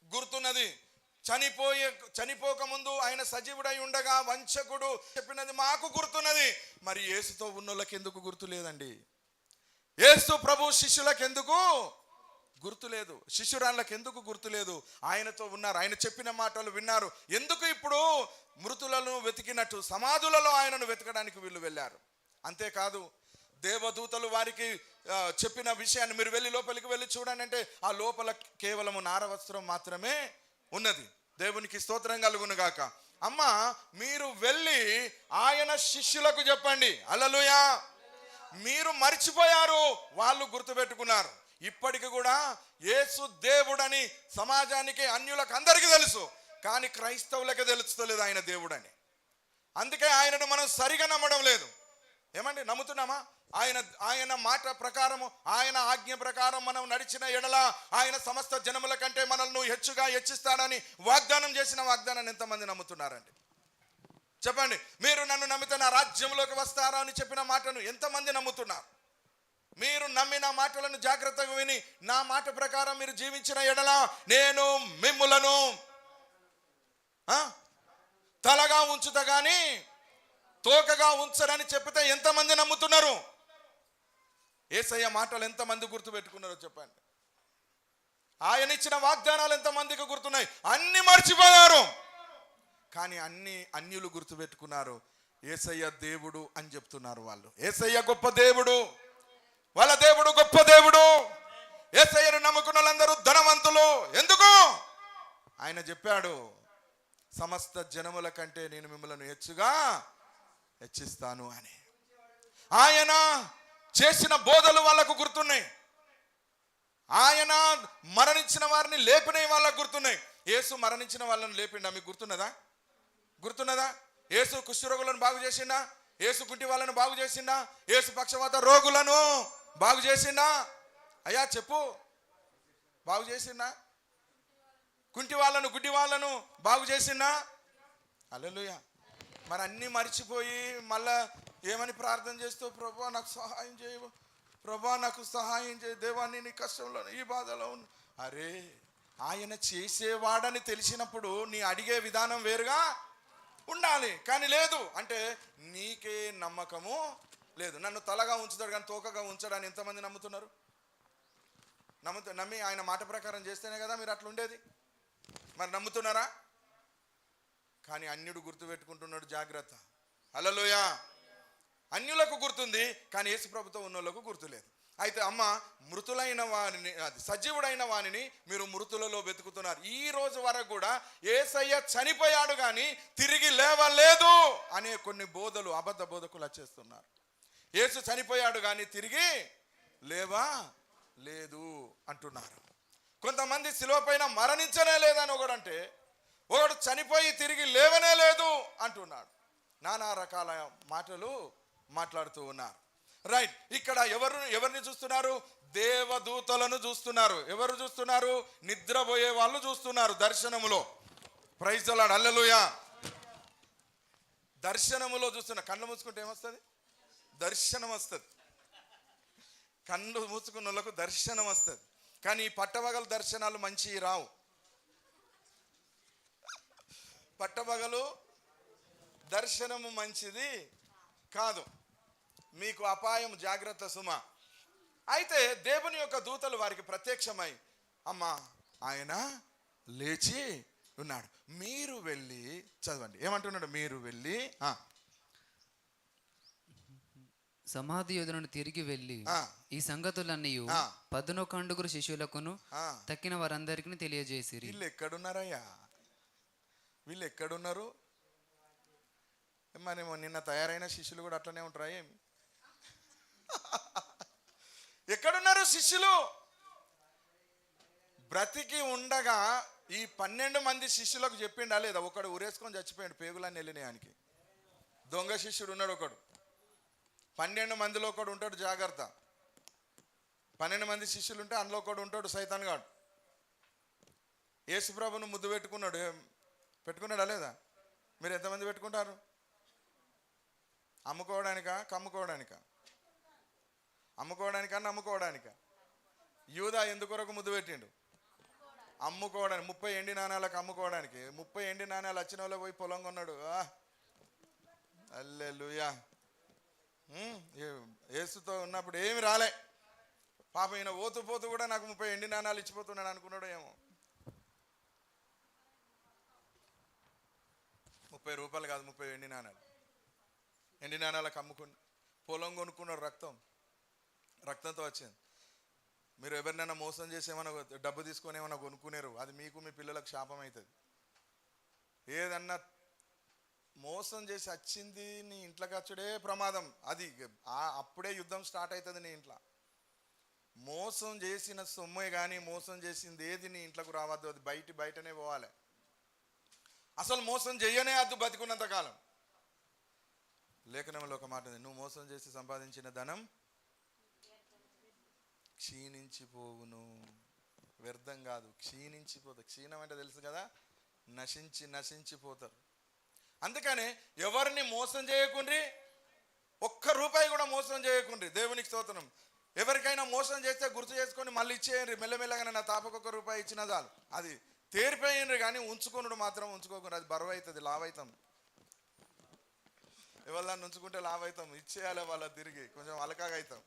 B: గుర్తున్నది. చనిపోక ముందు ఆయన సజీవుడై ఉండగా వంచకుడు చెప్పినది మాకు గుర్తున్నది. మరి యేసుతో ఉన్నోళ్ళకి ఎందుకు గుర్తు లేదండి? యేసు ప్రభు శిష్యులకు ఎందుకు గుర్తులేదు? శిష్యురాళ్ళకి ఎందుకు గుర్తులేదు? ఆయనతో ఉన్నారు, ఆయన చెప్పిన మాటలు విన్నారు. ఎందుకు ఇప్పుడు మృతులను వెతికినట్టు సమాధులలో ఆయనను వెతకడానికి వీళ్ళు వెళ్ళారు? అంతేకాదు, దేవదూతలు వారికి చెప్పిన విషయాన్ని మీరు వెళ్ళి లోపలికి వెళ్ళి చూడండి అంటే ఆ లోపల కేవలము నారవస్త్రం మాత్రమే ఉన్నది. దేవునికి స్తోత్రం కలుగును గాక. అమ్మ, మీరు వెళ్ళి ఆయన శిష్యులకు చెప్పండి. హల్లెలూయా. మీరు మర్చిపోయారు, వాళ్ళు గుర్తుపెట్టుకున్నారు. ఇప్పటికి కూడా యేసు దేవుడని సమాజానికి, అన్యులకు అందరికీ తెలుసు, కానీ క్రైస్తవులకే తెలుస్తలేదు ఆయన దేవుడని. అందుకే ఆయనను మనం సరిగా నమ్మడం లేదు. ఏమండి, నమ్ముతున్నామా? ఆయన మాట ప్రకారము, ఆయన ఆజ్ఞ ప్రకారం మనం నడిచిన ఎడల ఆయన సమస్త జనముల కంటే మనల్ని హెచ్చుగా హెచ్చిస్తాడని వాగ్దానం చేసిన వాగ్దానాన్ని ఎంతమంది నమ్ముతున్నారండి? చెప్పండి. మీరు నన్ను నమ్మితే నా రాజ్యంలోకి వస్తారా అని చెప్పిన మాటను ఎంతమంది నమ్ముతున్నారు? మీరు నమ్మిన మాటలను జాగ్రత్తగా విని నా మాట ప్రకారం మీరు జీవించిన ఎడల నేను మిమ్ములను తలగా ఉంచుతా గాని తోకగా ఉంచరని చెప్పితే ఎంతమంది నమ్ముతున్నారు? యేసయ్య మాటలు ఎంతమంది గుర్తుపెట్టుకున్నారో చెప్పండి. ఆయన ఇచ్చిన వాగ్దానాలు ఎంతమందికి గుర్తున్నాయి? అన్ని మర్చిపోయారు. కానీ అన్యులు గుర్తుపెట్టుకున్నారు. యేసయ్య దేవుడు అని చెప్తున్నారు వాళ్ళు. యేసయ్య గొప్ప దేవుడు, వాళ్ళ దేవుడు గొప్ప దేవుడు. యేసయ్యను నమ్ముకున్న వాళ్ళందరూ ధనవంతులు. ఎందుకు? ఆయన చెప్పాడు, సమస్త జనముల కంటే నేను మిమ్మల్ని హెచ్చిస్తాను అని. ఆయన చేసిన బోధలు వాళ్ళకు గుర్తున్నాయి. ఆయన మరణించిన వారిని లేపినవి వాళ్ళకు గుర్తున్నాయి. యేసు మరణించిన వాళ్ళని లేపిండా? మీకు గుర్తున్నదా? యేసు కుష్ఠరోగులను బాగు చేసిండా? యేసు కుంటి వాళ్ళను బాగు చేసిండా? యేసు పక్షవాత రోగులను బాగు చేసిండా? అయ్యా చెప్పు, బాగు చేసిండా? కుంటి వాళ్ళను గుడ్డి వాళ్ళను బాగు చేసిండా? హల్లెలూయా. మరి అన్నీ మర్చిపోయి మళ్ళా ఏమని ప్రార్థన చేస్తూ, ప్రభువా నాకు సహాయం చేయవు, ప్రభువా నాకు సహాయం చేయ, దేవాన్ని నీ కష్టంలో ఈ బాధలో ఉన్న. అరే, ఆయన చేసేవాడని తెలిసినప్పుడు నీ అడిగే విధానం వేరుగా ఉండాలి. కానీ లేదు అంటే నీకే నమ్మకము లేదు. నన్ను తలగా ఉంచుతాడు కానీ తోకగా ఉంచడాన్ని ఎంతమంది నమ్ముతున్నారు? నమ్మి ఆయన మాట ప్రకారం చేస్తేనే కదా మీరు అట్లా ఉండేది. మరి నమ్ముతున్నారా? కానీ అన్యుడు గుర్తుపెట్టుకుంటున్నాడు. జాగ్రత్త. హల్లెలూయా. అన్యులకు గుర్తుంది కానీ యేసు ప్రభుతో ఉన్నోళ్ళకు గుర్తులేదు. అయితే అమ్మ, మృతులైన వారిని, సజీవుడైన వారిని మీరు మృతులలో వెతుకుతున్నారు. ఈ రోజు వరకు కూడా యేసయ్య చనిపోయాడు కానీ తిరిగి లేవలేదు అనే కొన్ని బోధలు అబద్ధ బోధకులు వచ్చేస్తున్నారు. యేసు చనిపోయాడు కానీ తిరిగి లేదు అంటున్నారు. కొంతమంది శిలువ పైన మరణించనే లేదని ఒకడంటే, ఒకడు చనిపోయి తిరిగి లేవనే లేదు అంటున్నాడు. నానా రకాల మాటలు మాట్లాడుతూ ఉన్నారు. రైట్. ఇక్కడ ఎవరిని చూస్తున్నారు? దేవదూతలను చూస్తున్నారు. ఎవరు చూస్తున్నారు? నిద్రపోయే వాళ్ళు చూస్తున్నారు దర్శనములో. Praise the lord. హల్లెలూయా. దర్శనములో చూస్తున్నా. కళ్ళు మూసుకుంటే ఏమొస్తుంది? దర్శనం వస్తుంది. కళ్ళు మూసుకున్న వాళ్ళకు దర్శనం వస్తుంది. కానీ ఈ పట్టపగలు దర్శనాలు మంచి రావు. పట్టపగలు దర్శనము మంచిది కాదు. మీకు అపాయం, జాగ్రత్త సుమ. అయితే దేవుని యొక్క దూతలు వారికి ప్రత్యక్షమై, అమ్మా ఆయన లేచి ఉన్నాడు, మీరు వెళ్ళి చదవండి. ఏమంటున్నాడు? మీరు వెళ్ళి
C: సమాధి యోధులను తిరిగి వెళ్ళి ఈ సంగతులన్నీ 11 శిష్యులకును తక్కిన వారందరికీ తెలియజేసిరి.
B: వీళ్ళు ఎక్కడున్నారయ్యా? వీళ్ళు ఎక్కడున్నారు? మరేమో నిన్న తయారైన శిష్యులు కూడా అట్లనే ఉంటారా ఏమి? ఎక్కడున్నారు శిష్యులు? బ్రతికి ఉండగా ఈ 12 మంది శిష్యులకు చెప్పిండా లేదా? ఒకడు ఊరేసుకొని చచ్చిపోయాడు, పేగులన్నీ వెళ్ళినాయానికి. దొంగ శిష్యుడు ఉన్నాడు ఒకడు. 12 మందిలో ఒకడు ఉంటాడు. జాగ్రత్త. 12 మంది శిష్యులు ఉంటే అందులో ఒకడు ఉంటాడు సైతాన్ గాడు. యేసుప్రభును ముద్దు పెట్టుకున్నాడా లేదా? మీరు ఎంతమంది పెట్టుకుంటారు? అమ్ముకోవడానికా కమ్ముకోవడానికా? అమ్ముకోవడానికా? యూదా ఎందుకొరకు ముద్దు పెట్టిండు? అమ్ముకోవడానికి. 30 ఎండి నాణాలకు అమ్ముకోవడానికి. 30 ఎండి నాణాలు వచ్చిన వాళ్ళు పోయి పొలం కొన్నాడు. హల్లెలూయా. యేసుతో ఉన్నప్పుడు ఏమి రాలే. పాప ఈయన పోతూ కూడా నాకు 30 ఎండి నాణాలు ఇచ్చిపోతున్నాడు అనుకున్నాడు ఏమో. 30 రూపాయలు కాదు, 30 ఎండి నాణాలు. ఎండి నాణాలకు అమ్ముకుని పొలం కొనుక్కున్నాడు. రక్తంతో వచ్చింది. మీరు ఎవరినైనా మోసం చేసి ఏమైనా డబ్బు తీసుకొని ఏమైనా కొనుక్కునేరు, అది మీకు మీ పిల్లలకు శాపం అవుతుంది. ఏదన్నా మోసం చేసి వచ్చింది నీ ఇంట్లోకి వచ్చుడే ప్రమాదం. అది అప్పుడే యుద్ధం స్టార్ట్ అవుతుంది నీ ఇంట్లో. మోసం చేసిన సొమ్మే కానీ మోసం చేసింది ఏది నీ ఇంట్లోకి రావద్దు. అది బయటనే పోవాలి. అసలు మోసం చెయ్యనే అద్దు బతికున్నంత కాలం. లేఖనంలో ఒక మాట ఉంది, నువ్వు మోసం చేసి సంపాదించిన ధనం క్షీణించిపోవును. వ్యర్థం కాదు, క్షీణించిపోతుంది. క్షీణం అంటే తెలుసు కదా, నశించిపోతారు. అందుకనే ఎవరిని మోసం చేయకుండ్రి, ఒక్క రూపాయి కూడా మోసం చేయకుండ్రి. దేవునికి స్తోత్రం. ఎవరికైనా మోసం చేస్తే గుర్తు చేసుకొని మళ్ళీ ఇచ్చేయండి. మెల్లమెల్లగానే నా తాపకొక్క రూపాయి ఇచ్చిన చాలు. అది తేరిపోయిండ్రు కానీ ఉంచుకున్నాడు మాత్రం ఉంచుకోకుండా. అది బరువు అవుతుంది, లావైతాం. ఎవరిదాన్ని ఉంచుకుంటే లావైతాం. ఇచ్చేయాలి వాళ్ళ తిరిగి కొంచెం అలకాగా అవుతాం.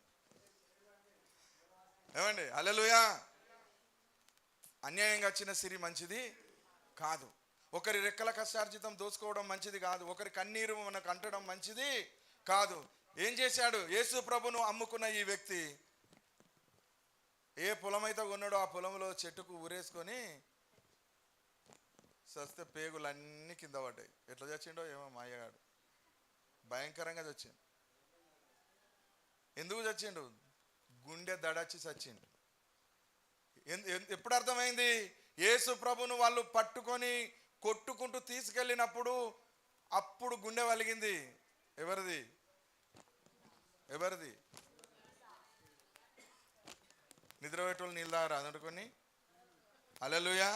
A: ఏమండి? హల్లెలూయా. అన్యాయంగా వచ్చిన సిరి మంచిది కాదు. ఒకరి రెక్కల కష్టార్జితం దోచుకోవడం మంచిది కాదు. ఒకరి కన్నీరు మనకు అంటడం మంచిది కాదు. ఏం చేశాడు? యేసు ప్రభును అమ్ముకున్న ఈ వ్యక్తి ఏ పొలమైతే కొన్నాడో ఆ పొలంలో చెట్టుకు ఊరేసుకొని సస్తే పేగులన్నీ కింద పడ్డాయి. ఎట్లా చచ్చిండో ఏమో మాయగాడు, భయంకరంగా చచ్చిండు. ఎందుకు చచ్చిండు? గుండె దడచ్చి చచ్చిండు. ఎప్పుడు అర్థమైంది? యేసు ప్రభును వాళ్ళు పట్టుకొని కొట్టుకుంటూ తీసుకెళ్ళినప్పుడు అప్పుడు గుండె వలిగింది. ఎవరిది? నిద్రపెట్టోళ్ళు నీళ్ళు తాగరా అనుకొని? హల్లెలూయా.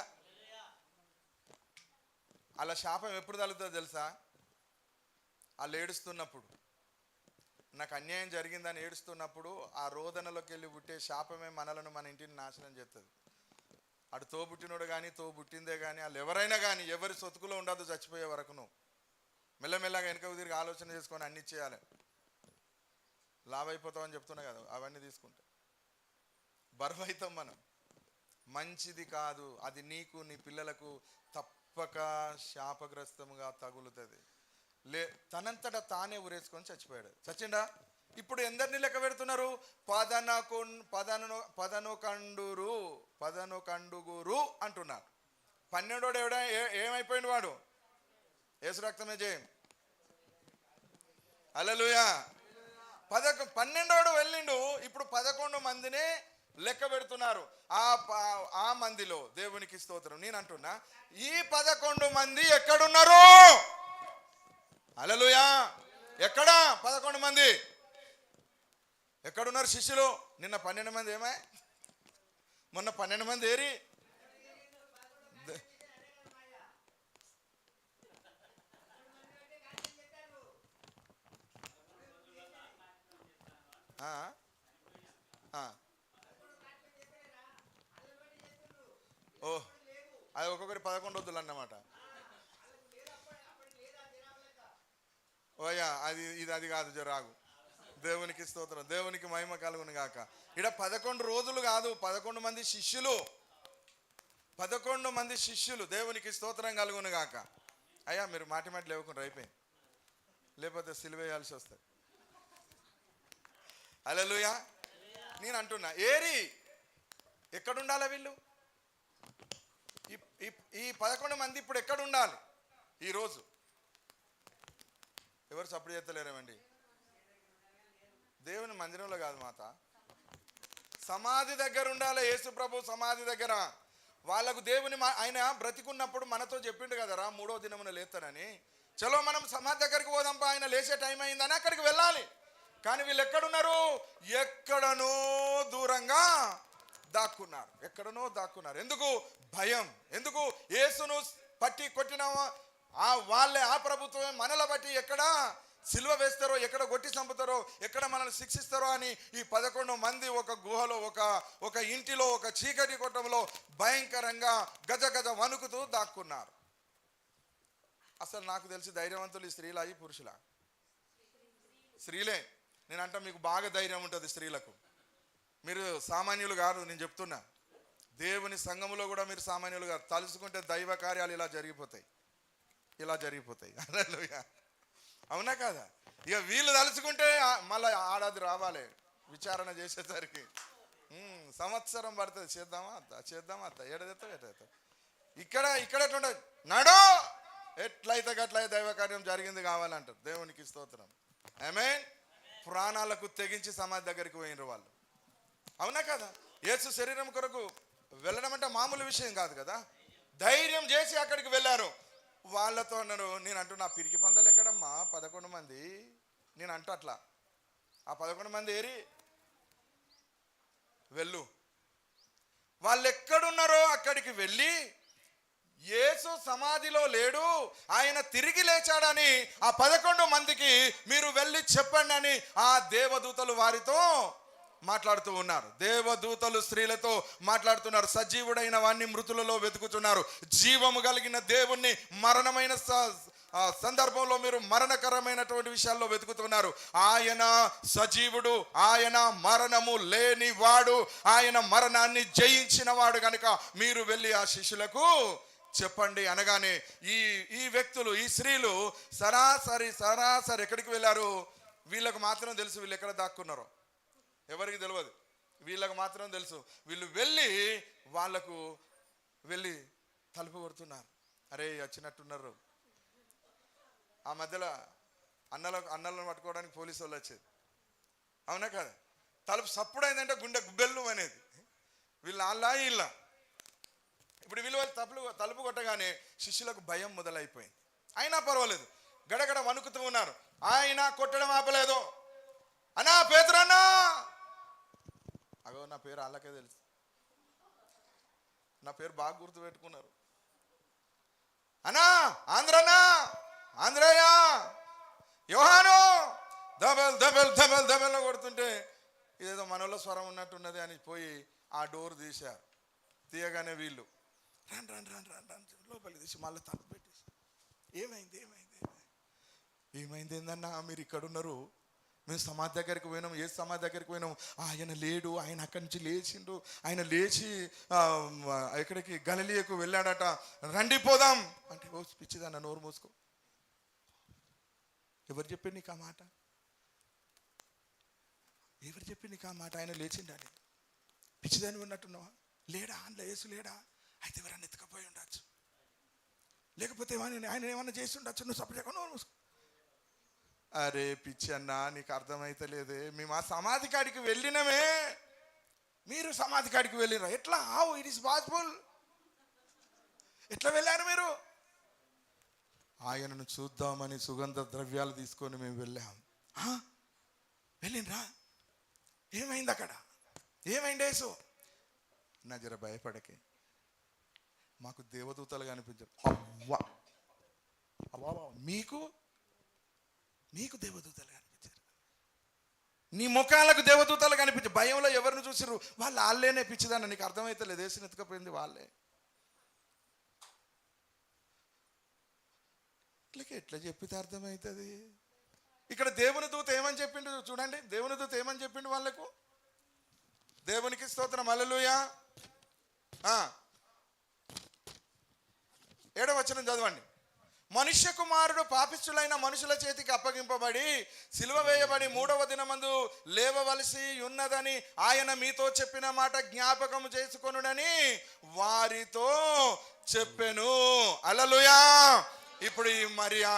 A: అలా శాపం ఎప్పుడు తగులుతుందో తెలుసా? వాళ్ళు ఏడుస్తున్నప్పుడు, నాకు అన్యాయం జరిగిందని ఏడుస్తున్నప్పుడు ఆ రోదనలోకి వెళ్ళి పుట్టే శాపమే మనలను మన ఇంటిని నాశనం చేస్తుంది. అటు తోబుట్టినోడు కానీ తోబుట్టిందే కానీ వాళ్ళు ఎవరైనా కానీ ఎవరి సొతుకులో ఉండదు చచ్చిపోయే వరకును. మెల్లమెల్లగా వెనకకు తిరిగి ఆలోచన చేసుకొని అన్ని ఇచ్చేయాలి. లాభైపోతామని చెప్తున్నా కదా, అవన్నీ తీసుకుంటే బరువు అవుతాం మనం. మంచిది కాదు అది. నీకు నీ పిల్లలకు తప్పక శాపగ్రస్తముగా తగులుతుంది. తనంతటా తానే ఊరేసుకొని చచ్చిపోయాడు. చచ్చిండా? ఇప్పుడు ఎందరిని లెక్క పెడుతున్నారు? పదనొకండుగురు అంటున్నారు. 12 ఏమైపోయింది వాడు? యేసు రక్తమే జయం. హల్లెలూయా. 12 వెళ్ళిండు. ఇప్పుడు 11 మందిని లెక్క పెడుతున్నారు. ఆ మందిలో దేవునికి స్తోత్రం. నేను అంటున్నా, ఈ 11 మంది ఎక్కడున్నారు? హల్లెలూయా. ఎక్కడ 11 మంది ఎక్కడున్నారు? శిష్యులు నిన్న 12 మంది ఏమాయ్? మొన్న 12 మంది ఏరి? ఓ, అది ఒక్కొక్కరి 11 వద్దులు అన్నమాట. ఓయ్యా, అది కాదు, జరాగు. దేవునికి స్తోత్రం, దేవునికి మహిమ కలుగును గాక. ఇక్కడ 11 రోజులు కాదు, 11 మంది శిష్యులు. 11 మంది శిష్యులు. దేవునికి స్తోత్రం కలుగును గాక. అయ్యా మీరు మాటి లేవకుండా అయిపోయింది, లేకపోతే సిలువేయాల్సి వస్తుంది. హల్లెలూయా. నేను అంటున్నా, ఏరి ఎక్కడుండాలి వీళ్ళు? ఈ 11 మంది ఇప్పుడు ఎక్కడుండాలి ఈరోజు? ఎవరు సపోర్ట్ చేస్తలేరేమండి? దేవుని మందిరంలో కాదు మాత, సమాధి దగ్గర ఉండాలి. యేసు ప్రభు సమాధి దగ్గర. వాళ్ళకు దేవుని ఆయన బ్రతికున్నప్పుడు మనతో చెప్పిండు కదరా 3వ దినమున లేస్తానని. చలో మనం సమాధి దగ్గరికి పోదాంపా, ఆయన లేచే టైం అయిందని అక్కడికి వెళ్ళాలి. కానీ వీళ్ళు ఎక్కడున్నారు? ఎక్కడనో దూరంగా దాక్కున్నారు. ఎక్కడనో దాక్కున్నారు. ఎందుకు? భయం. ఎందుకు? యేసును పట్టి కొట్టిన వాళ్ళే, ఆ ప్రభుత్వమే మనల బట్టి ఎక్కడ సిలువ వేస్తారో, ఎక్కడ కొట్టి చంపుతారో, ఎక్కడ మనల్ని శిక్షిస్తారో అని ఈ 11 మంది ఒక గుహలో, ఒక ఇంటిలో, ఒక చీకటి కొట్టంలో భయంకరంగా గజ వణుకుతూ దాక్కున్నారు. అసలు నాకు తెలిసి ధైర్యవంతులు ఈ స్త్రీలా ఈ పురుషులా? స్త్రీలే. నేనంట మీకు బాగా ధైర్యం ఉంటుంది స్త్రీలకు. మీరు సామాన్యులు కాదు, నేను చెప్తున్నా. దేవుని సంఘములో కూడా మీరు సామాన్యులు కాదు. తలుసుకుంటే దైవ కార్యాలు ఇలా జరిగిపోతాయి. హల్లెలూయా. అవునా కాదా? ఇక వీళ్ళు తలుచుకుంటే మళ్ళీ ఆడాది రావాలి విచారణ చేసేసరికి. సంవత్సరం పడుతుంది. చేద్దామా అత్త ఎడదెత్తావు ఇక్కడ ఎట్లుండదు. నడో ఎట్లయితే గట్లయితే దైవ కార్యం జరిగింది కావాలంటారు. దేవునికి స్తోత్రం. ఆమేన్. ప్రాణాలకు తెగించి సమాధి దగ్గరికి పోయినరు వాళ్ళు. అవునా కదా? యేసు శరీరం కొరకు వెళ్ళడం అంటే మామూలు విషయం కాదు కదా. ధైర్యం చేసి అక్కడికి వెళ్ళారు. వాళ్ళతో అన్నారు. నేను అంటున్నా, పిరికి పందలు ఎక్కడమ్మా 11 మంది? నేను అంటూ అట్లా ఆ 11 మంది ఏరి వెళ్ళు. వాళ్ళు ఎక్కడున్నారో అక్కడికి వెళ్ళి, యేసు సమాధిలో లేడు, ఆయన తిరిగి లేచాడని ఆ 11 మందికి మీరు వెళ్ళి చెప్పండి అని ఆ దేవదూతలు వారితో మాట్లాడుతూ ఉన్నారు. దేవదూతలు స్త్రీలతో మాట్లాడుతున్నారు. సజీవుడైన వాణ్ణి మృతులలో వెతుకుతున్నారు. జీవము కలిగిన దేవుణ్ణి మరణమైన
B: సందర్భంలో మీరు మరణకరమైనటువంటి విషయాల్లో వెతుకుతున్నారు. ఆయన సజీవుడు, ఆయన మరణము లేనివాడు, ఆయన మరణాన్ని జయించిన వాడు కనుక మీరు వెళ్ళి ఆ శిష్యులకు చెప్పండి అనగానే ఈ వ్యక్తులు, ఈ స్త్రీలు సరాసరి ఎక్కడికి వెళ్ళారు? వీళ్ళకు మాత్రం తెలుసు వీళ్ళు ఎక్కడ దాక్కున్నారో, ఎవరికి తెలియదు, వీళ్ళకు మాత్రం తెలుసు. వీళ్ళు వాళ్ళకు వెళ్ళి తలుపు కొడుతున్నారు. అరే వచ్చినట్టున్నారు. ఆ మధ్యలో అన్నలను పట్టుకోవడానికి పోలీసు వాళ్ళు వచ్చేది, అవునా కదా? తలుపు సప్పుడైందంటే గుండె గుబ్బెల్లు అనేది. వీళ్ళు అల్లా ఇల్లా. ఇప్పుడు వీళ్ళు తలుపు కొట్టగానే శిష్యులకు భయం మొదలైపోయింది. అయినా పర్వాలేదు, గడగడ వణుకుతూ ఉన్నారు. ఆయన కొట్టడం ఆపలేదు. అన్నా పేతురన్నా, అగో నా పేరు వాళ్ళకే తెలుసు, నా పేరు బాగా గుర్తు పెట్టుకున్నారు. అన్నా ఆంధ్రన్నా, ఆంధ్రయ్య, యోహాను, దబెల్ దబెల్ దబెల్ దబెల్ కొడుతుంటే ఇదేదో మనలో స్వరం ఉన్నట్టున్నది అని పోయి ఆ డోర్ తీశారు. తీయగానే వీళ్ళు run run run run run లోపలికి తీసి మళ్ళీ తలుపు పెట్టేసి ఏమైంది ఏందన్నా, మీరు ఇక్కడ ఉన్నారు, మేము సమాధి దగ్గరికి పోయినాం. ఏ సమాధి దగ్గరికి పోయినాం? ఆయన లేడు, ఆయన అక్కడి నుంచి లేచిండు, ఆయన లేచి ఎక్కడికి గలిలియకు వెళ్ళాడట, రండి పోదాం అంటే, ఓ పిచ్చిదన్న నోరు మూసుకో, ఎవరు చెప్పారు నీకు ఆ మాట? ఎవరు చెప్పి నీకు ఆ మాట? ఆయన లేచిండని పిచ్చిదాన్ని ఉన్నట్టున్నావా? లేడా అందులో యేసు లేడా? అయితే ఎవరన్నా ఎత్తుకపోయి ఉండొచ్చు, లేకపోతే ఆయన ఏమన్నా చేసి ఉండొచ్చు. నువ్వు సపరేట్గా నోరు మూసుకో. అరే పిచ్చి అన్న, నీకు అర్థమైతలేదే, మేము ఆ సమాధి కాడికి వెళ్ళినమే, మీరు సమాధి కాడికి వెళ్ళినరా? ఎట్లా? How it is possible? ఎట్లా వెళ్ళారు మీరు? ఆయనను చూద్దామని సుగంధ ద్రవ్యాలు తీసుకొని మేము వెళ్ళాం. వెళ్ళినరా? ఏమైంది అక్కడ? ఏమైంది యేసు? నా జర భయపడకే, మాకు దేవదూతలు కనిపించారు. అవ్వా మీకు దేవదూతలు కనిపించారు, నీ ముఖాలకు దేవదూతలు కనిపించారు. భయంలో ఎవరిని చూసిర్రు? వాళ్ళేనే పిచ్చిదాన్ని, నీకు అర్థమైతలేదు, యేసుని ఎత్తుకపోయింది వాళ్ళే. ఎట్లా చెప్పితే అర్థమవుతుంది? ఇక్కడ దేవుని దూత ఏమని చెప్పిండు చూడండి. దేవుని దూత ఏమని చెప్పిండు వాళ్ళకు? దేవునికి స్తోత్రం, హల్లెలూయా. 7వ వచనం చదవండి. మనుష్య కుమారుడు పాపిష్ఠులైన మనుషుల చేతికి అప్పగింపబడి సిలువ వేయబడి 3వ దినమందు లేవవలసి ఉన్నదని ఆయన మీతో చెప్పిన మాట జ్ఞాపకం చేసుకొనుడని వారితో చెప్పెను. హల్లెలూయా. ఇప్పుడు ఈ మరియా,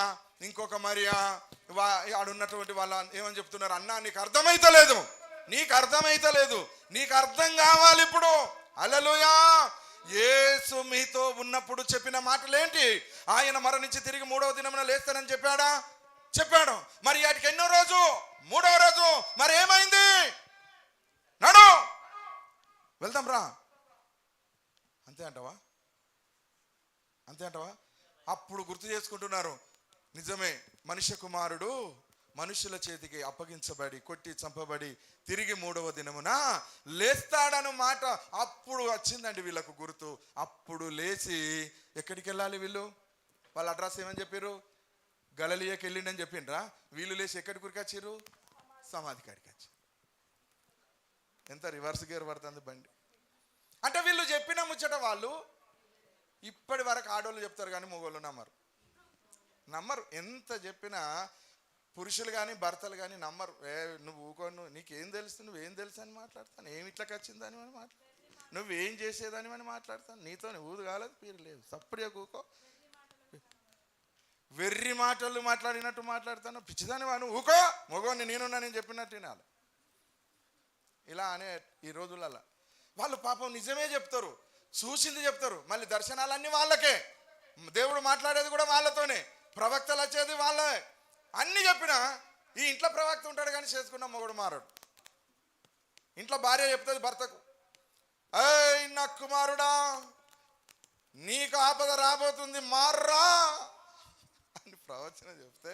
B: ఇంకొక మరియా, ఆడున్నటువంటి వాళ్ళ ఏమని చెప్తున్నారు? అన్నా నీకు అర్థమైతలేదు, నీకు అర్థం కావాలి ఇప్పుడు. హల్లెలూయా. యేసు మీతో ఉన్నప్పుడు చెప్పిన మాటలేంటి? ఆయన మరణించి తిరిగి 3వ దినమున లేస్తానని చెప్పాడు. మరి వాటికి ఎన్నో రోజు? 3వ రోజు. మరి ఏమైంది? నడు వెళ్దాం రా. అంతే అంటావా? అప్పుడు గుర్తు చేసుకుంటున్నారు, నిజమే, మనుష్య కుమారుడు మనుషుల చేతికి అప్పగించబడి కొట్టి చంపబడి తిరిగి 3వ దినమున లేస్తాడను మాట అప్పుడు వచ్చిందండి వీళ్ళకు గుర్తు. అప్పుడు లేచి ఎక్కడికి వెళ్ళాలి వీళ్ళు? వాళ్ళ అడ్రస్ ఏమని చెప్పారు? గలిలయకి వెళ్ళిండని చెప్పిండ్రా? వీళ్ళు లేచి ఎక్కడి గురికి వచ్చారు? సమాధి కాడికి వచ్చారు. ఎంత రివర్స్ గేర్ పడుతుంది బండి. అంటే వీళ్ళు చెప్పిన ముచ్చట వాళ్ళు ఇప్పటి వరకు ఆడోళ్ళు చెప్తారు కానీ మగోళ్ళు నమ్మరు. ఎంత చెప్పినా పురుషులు కానీ భర్తలు కానీ నమ్మరు. నువ్వు ఊకోను, నీకేం తెలుసు, నువ్వేం తెలుసు అని మాట్లాడతాను, ఏమి ఇట్లకి వచ్చిందని అని మాట్లాడతాను, నువ్వేం చేసేదని అని మాట్లాడతాను, నీతో ఊదు కాలేదు పీరు లేదు, సప్పుడే కూకో, వెర్రి మాటలు మాట్లాడినట్టు మాట్లాడతాను, పిచ్చిదాని వాడు ఊకో, మగోని నేనున్నా నేను చెప్పినట్టు వినాలి. ఇలా అనే ఈ రోజులలో వాళ్ళు పాపం నిజమే చెప్తారు, చూసింది చెప్తారు, మళ్ళీ దర్శనాలన్నీ వాళ్ళకే, దేవుడు మాట్లాడేది కూడా వాళ్ళతోనే, ప్రవక్తలు వచ్చేది వాళ్ళే. అన్ని చెప్పినా ఈ ఇంట్లో ప్రవక్త ఉంటాడు కానీ చేసుకున్న మొగుడు మారాడు. ఇంట్లో భార్య చెప్తుంది భర్తకు, ఏయ్ నా కుమారుడా నీకు ఆపద రాబోతుంది మార్రా అని ప్రవచన చెప్తే,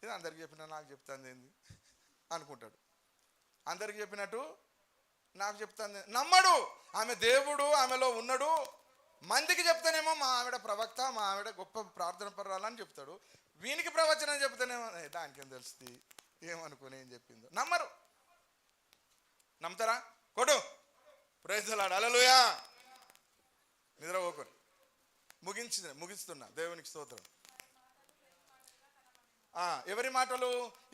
B: ఇది అందరికి చెప్పినా నాకు చెప్తాను ఏంది అనుకుంటాడు. అందరికి చెప్పినట్టు నాకు చెప్తాను నమ్మడు. ఆమె దేవుడు ఆమెలో ఉన్నాడు,
A: మందికి చెప్తానేమో మా ఆవిడ ప్రవక్త, మా ఆవిడ గొప్ప ప్రార్థన పర్వాలని చెప్తాడు. వీనికి ప్రవచనం చెప్తానేమో దానికేం తెలుస్తుంది, ఏమనుకుని ఏం చెప్పిందో. నమ్మరు. నమ్ముతారా? కొడు ప్రైజ్ లార్డ్, హల్లెలూయా. నిద్రపోకరు. ముగిస్తున్నా. దేవునికి స్తోత్రం. ఎవరి మాటలు?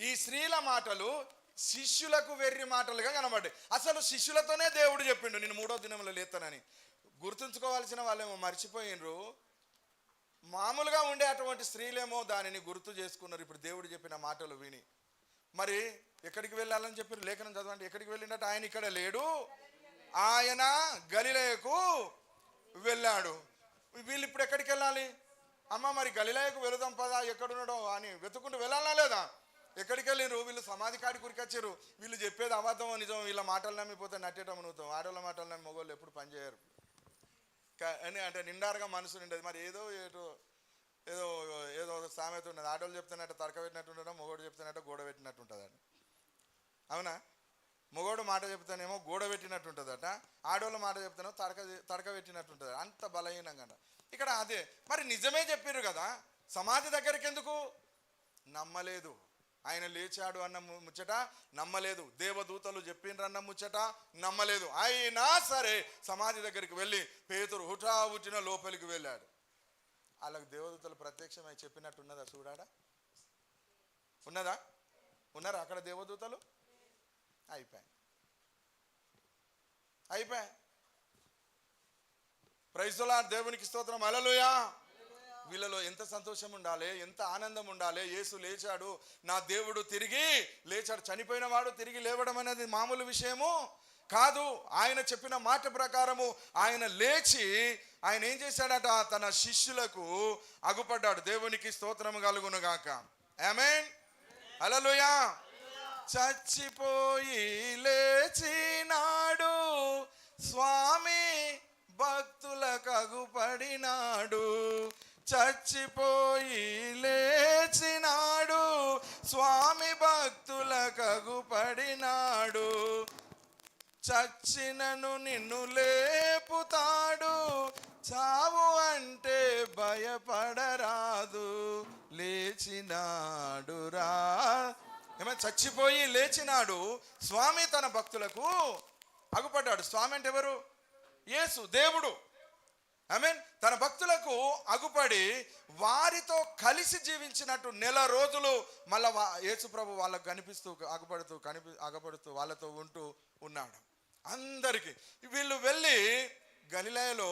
A: ఈ స్త్రీల మాటలు శిష్యులకు వెర్రి మాటలుగా కనబడ్డాయి. అసలు శిష్యులతోనే దేవుడు చెప్పిండు నేను 3వ దినంలో లేతానని. గుర్తుంచుకోవాల్సిన వాళ్ళేమో మర్చిపోయినరు. మామూలుగా ఉండే అటువంటి స్త్రీలేమో దానిని గుర్తు చేసుకున్నారు ఇప్పుడు దేవుడు చెప్పిన మాటలు విని. మరి ఎక్కడికి వెళ్ళాలని చెప్పారు? లేఖనం చదవండి. ఎక్కడికి వెళ్ళినట్టు? ఆయన ఇక్కడ లేడు, ఆయన గలిలయకు వెళ్ళాడు. వీళ్ళు ఇప్పుడు ఎక్కడికి వెళ్ళాలి? అమ్మ మరి గలిలయకు వెళదాం పదా, ఎక్కడున్నాడో అని వెతుకుంటూ వెళ్ళాలా లేదా? ఎక్కడికి వెళ్ళిరు? వీళ్ళు సమాధి కాడికి ఉరికొచ్చారు. వీళ్ళు చెప్పేది అబద్ధమో నిజం, వీళ్ళ మాటలు నమ్మిపోతే నట్టేటం నువ్వుతాం. ఆడవాళ్ళ మాటలు నమ్మి మొగోళ్ళు ఎప్పుడు పనిచేయరు అని అంటే నిండారుగా మనసు నిండేది. మరి ఏదో ఏదో సామెత ఉన్నది. ఆడవాళ్ళు చెప్తున్నట్టు తడక పెట్టినట్టు ఉండడం, మొగోడు చెప్తున్నట్టు గోడ పెట్టినట్టు ఉంటుందండి. అవునా? మొగోడు మాట చెప్తానేమో గోడ పెట్టినట్టు ఉంటుందట, ఆడవాళ్ళ మాట చెప్తానో తడక పెట్టినట్టు ఉంటుంది. అంత బలహీనంగా ఇక్కడ అదే. మరి నిజమే చెప్పారు కదా, సమాధి దగ్గరికి ఎందుకు? నమ్మలేదు. ఆయన లేచాడు అన్న ముచ్చట నమ్మలేదు. దేవదూతలు చెప్పిండ్రన్న ముచ్చట నమ్మలేదు. అయినా సరే సమాధి దగ్గరికి వెళ్ళి పేతురు హుటాహుటిన లోపలికి వెళ్ళాడు. వాళ్ళకు దేవదూతలు ప్రత్యక్షమై చెప్పినట్టు ఉన్నదా? చూడాడా? ఉన్నదా? ఉన్నారా అక్కడ దేవదూతలు? అయిపోయాయి. ప్రైజ్ ది లార్డ్, దేవునికి స్తోత్రం, హల్లెలూయా. వీళ్ళలో ఎంత సంతోషం ఉండాలి, ఎంత ఆనందం ఉండాలి. యేసు లేచాడు, నా దేవుడు తిరిగి లేచాడు. చనిపోయిన వాడు తిరిగి లేవడం అనేది మామూలు విషయము కాదు. ఆయన చెప్పిన మాట ప్రకారము ఆయన లేచి ఆయన ఏం చేశాడట? తన శిష్యులకు అగుపడ్డాడు. దేవునికి స్తోత్రం కలుగును గాక. ఆమేన్, హల్లెలూయా. చచ్చిపోయి లేచినాడు స్వామి, భక్తులకు అగుపడినాడు. చచ్చిపోయి లేచినాడు స్వామి, భక్తులకు అగుపడినాడు. చచ్చినను నిన్ను లేపుతాడు, చావు అంటే భయపడరాదు. లేచినాడురా. ఏమైనా చచ్చిపోయి లేచినాడు స్వామి, తన భక్తులకు అగుపడ్డాడు. స్వామి అంటే ఎవరు? యేసు, దేవుడు. ఆమేన్. తన భక్తులకు అగుపడి వారితో కలిసి జీవించినట్టు 1 నెల రోజులు మళ్ళా యేసు ప్రభు వాళ్ళకు కనిపిస్తూ అగపడుతూ వాళ్ళతో ఉంటూ ఉన్నాడు అందరికీ. వీళ్ళు వెళ్ళి గలిలయలో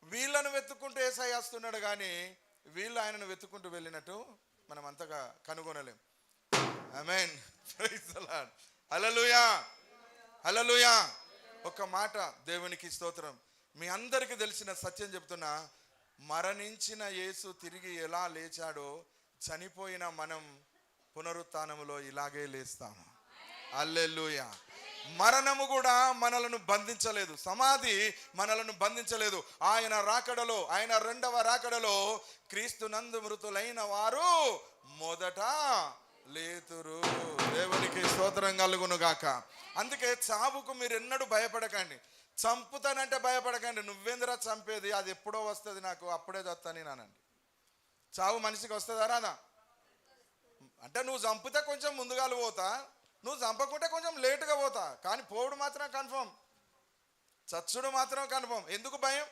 A: వీళ్ళను వెతుక్కుంటూ యేసయ్య వస్తున్నాడు, కానీ వీళ్ళు ఆయనను వెతుక్కుంటూ వెళ్ళినట్టు మనం అంతగా కనుగొనలేం. ఆమేన్, ప్రైజ్ ది లార్డ్, హల్లెలూయా, హల్లెలూయా. ఒక మాట, దేవునికి స్తోత్రం. మీ అందరికీ తెలిసిన సత్యం చెప్తున్నా, మరణించిన యేసు తిరిగి ఎలా లేచాడో చనిపోయిన మనం పునరుత్థానములో ఇలాగే లేస్తాము. హల్లెలూయా. మరణము కూడా మనలను బంధించలేదు, సమాధి మనలను బంధించలేదు. ఆయన రాకడలో, ఆయన 2వ రాకడలో క్రీస్తునందు మృతులైన వారు మొదట లేతురు. దేవునికి స్తోత్రం కలుగును గాక. అందుకే చావుకు మీరు ఎన్నడూ భయపడకండి. చంపుతానంటే భయపడకండి. నువ్వేంద్రా చంపేది, అది ఎప్పుడో వస్తుంది, నాకు అప్పుడే చస్తాను నానండి. చావు మనిషికి వస్తుందా రాదా? అంటే నువ్వు చంపితే కొంచెం ముందుగా పోతా, నువ్వు చంపకుంటే కొంచెం లేటుగా పోతా, కానీ పోవుడు మాత్రం కన్ఫర్మ్, చచ్చుడు మాత్రం కన్ఫర్మ్. ఎందుకు భయం?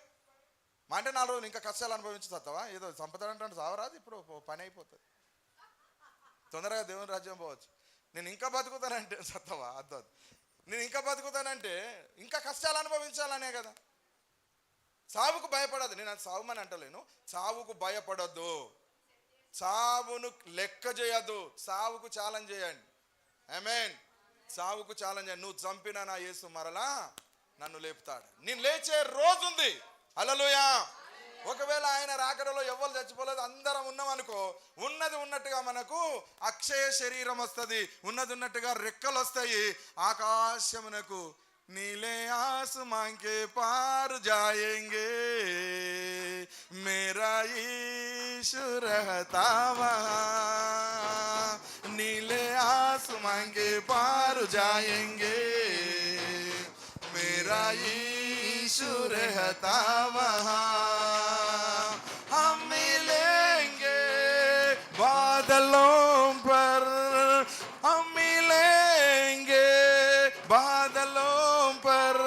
A: అంటే 4 రోజులు ఇంకా కష్టాలు అనుభవించి చస్తావా? ఏదో చంపుతాడంటే చావరాదు, ఇప్పుడు పని అయిపోతుంది, తొందరగా దేవుని రాజ్యం పోవచ్చు. నేను ఇంకా బతుకుతానంటే చస్తావా? అద్దు. నేను ఇంకా బతుకుతానంటే ఇంకా కష్టాలు అనుభవించాలనే కదా. చావుకు భయపడద్దు. నేను అది చావుమని అంటలేను, చావుకు భయపడద్దు, చావును లెక్క చేయద్దు, చావుకు ఛాలెంజ్ చేయండి. ఆమేన్. చావుకు ఛాలెంజ్ చేయండి. నువ్వు చంపినా నా యేసు మరలా నన్ను లేపుతాడు. నేను లేచే రోజు ఉంది. హల్లెలూయా. ఒకవేళ ఆయన రాకడలో ఎవ్వరు చచ్చిపోలేదు, అందరం ఉన్నాం అనుకో, ఉన్నది ఉన్నట్టుగా మనకు అక్షయ శరీరం వస్తుంది, ఉన్నది ఉన్నట్టుగా రెక్కలు వస్తాయి. ఆకాశమునకు नीले आसमां के पार जाएंगे, मेरा यीशु रहता वहाँ। नीले आसमां के पार जाएंगे, मेरा यीशु
B: यीशु रहता वहाँ, हम मिलेंगे बादलों पर, हम मिलेंगे बादलों पर,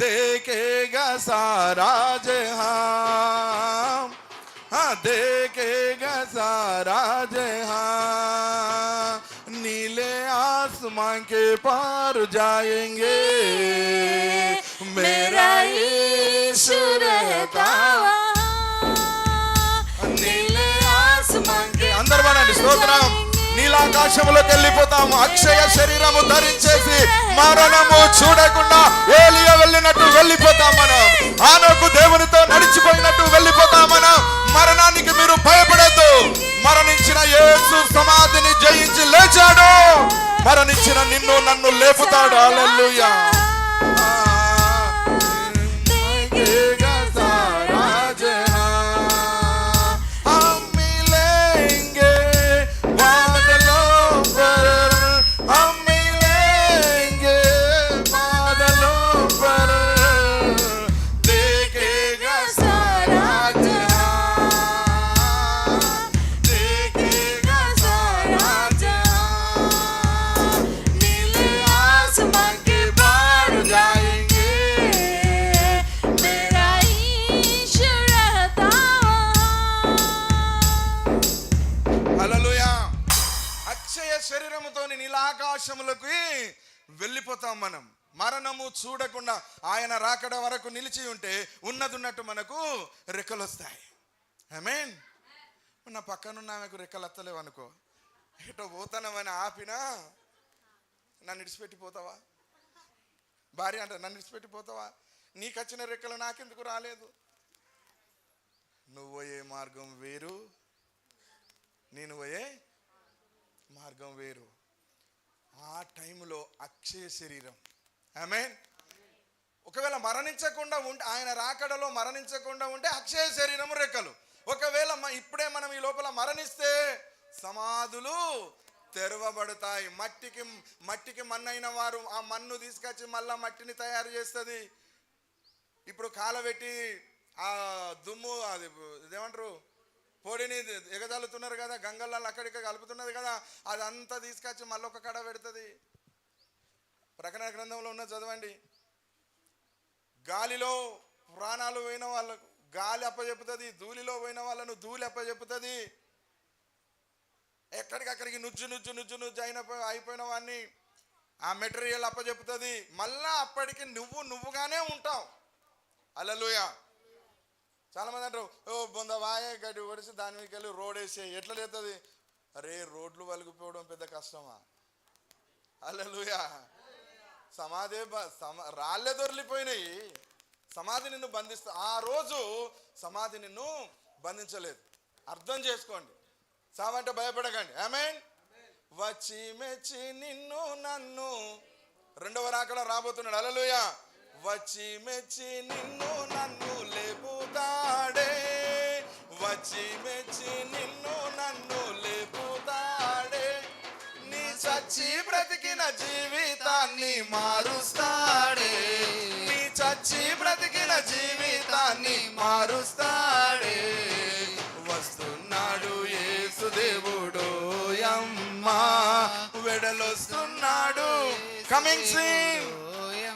B: देखेगा सारा जहां, हाँ देखेगा सारा जहां, नीले आसमां के पार जाएंगे, मेरा यीशु रहता नीले आसमां के అందరూ వనండి స్తోత్రం. నీలాకాశంలోకి వెళ్ళిపోతాము, అక్షయ శరీరము ధరించేసి మరణము చూడకుండా ఏలియా వెళ్ళినట్టు వెళ్ళిపోతాం మనం. ఆనోకు దేవునితో నడిచిపోయినట్టు వెళ్ళిపోతాం మనం. మరణానికి మీరు భయపడద్దు. మరణించిన యేసు సమాధిని జయించి లేచాడు. మరణించిన నిన్ను నన్ను లేపుతాడు. హల్లెలూయా. శరీరముతోని నీలాకాశములకు వెళ్ళిపోతాం మనం. మరణము చూడకుండా ఆయన రాకడ వరకు నిలిచి ఉంటే ఉన్నదున్నట్టు మనకు రెక్కలు వస్తాయి. ఆమేన్. నా పక్కనున్న ఆమెకు రెక్కలు వస్తలేవు అనుకో, ఎటో పోతానమని ఆపినా నన్ను విడిచిపెట్టిపోతావా? భార్య అంటే నన్ను విడిచిపెట్టిపోతావా? నీకు వచ్చిన రెక్కలు నాకెందుకు రాలేదు? నువ్వు పోయే మార్గం వేరు, నేను పోయే మార్గం వేరు. ఆ టైంలో అక్షయ శరీరం. ఆమేన్. ఒకవేళ మరణించకుండా ఉంటే, ఆయన రాకడలో మరణించకుండా ఉంటే అక్షయ శరీరము రెక్కలు. ఒకవేళ ఇప్పుడే మనం ఈ లోపల మరణిస్తే సమాధులు తెరవబడతాయి. మట్టికి మన్నైన వారు ఆ మన్ను తీసుకొచ్చి మళ్ళా మట్టిని తయారు చేస్తుంది. ఇప్పుడు కాలబెట్టి ఆ దుమ్ము అది ఇదేమంటారు పొడిని ఎగజల్లుతున్నారు కదా, గంగల్లో అక్కడికి కలుపుతున్నది కదా, అదంతా తీసుకొచ్చి మళ్ళీ ఒక కడ పెడుతుంది. ప్రకటన గ్రంథంలో ఉన్న చదవండి. గాలిలో ప్రాణాలు పోయిన వాళ్ళకు గాలి అప్పచెప్పుతుంది, ధూళిలో పోయిన వాళ్ళను ధూళి అప్పచెప్పుతుంది. ఎక్కడికక్కడికి నుజ్జు అయిపోయిన వాడిని ఆ మెటీరియల్ అప్పచెప్పుతుంది. మళ్ళా అప్పటికి నువ్వుగానే ఉంటావు. హల్లెలూయా. చాలా మంది అంటారు, ఓ బొంద వాయ గడ్డి కొడిసి దాని మీదకి వెళ్ళి రోడ్ వేసే ఎట్లా లేతుంది? అరే రోడ్లు వలిగిపోవడం పెద్ద కష్టమా? హల్లెలూయా. సమాధి రాళ్ళే దొరికిపోయినాయి. సమాధి నిన్ను బంధిస్తా. ఆ రోజు సమాధి నిన్ను బంధించలేదు. అర్థం చేసుకోండి. సావంటే భయపడకండి. ఆమేన్. వచ్చి మెచ్చి నిన్ను నన్ను రెండవ రాకడ రాబోతున్నాడు. హల్లెలూయా. వచ్చి మెచ్చి నిన్ను నన్ను లేపుతాడే, వచ్చి మెచ్చి నిన్ను నన్ను లేపుతాడే, నీ చచ్చి బ్రతికిన జీవితాన్ని మారుస్తాడే, నీ చచ్చి బ్రతికిన జీవితాన్ని మారుస్తాడే. వస్తున్నాడు యేసు దేవుడు యమ్మా, వెడలొస్తున్నాడు. Coming soon,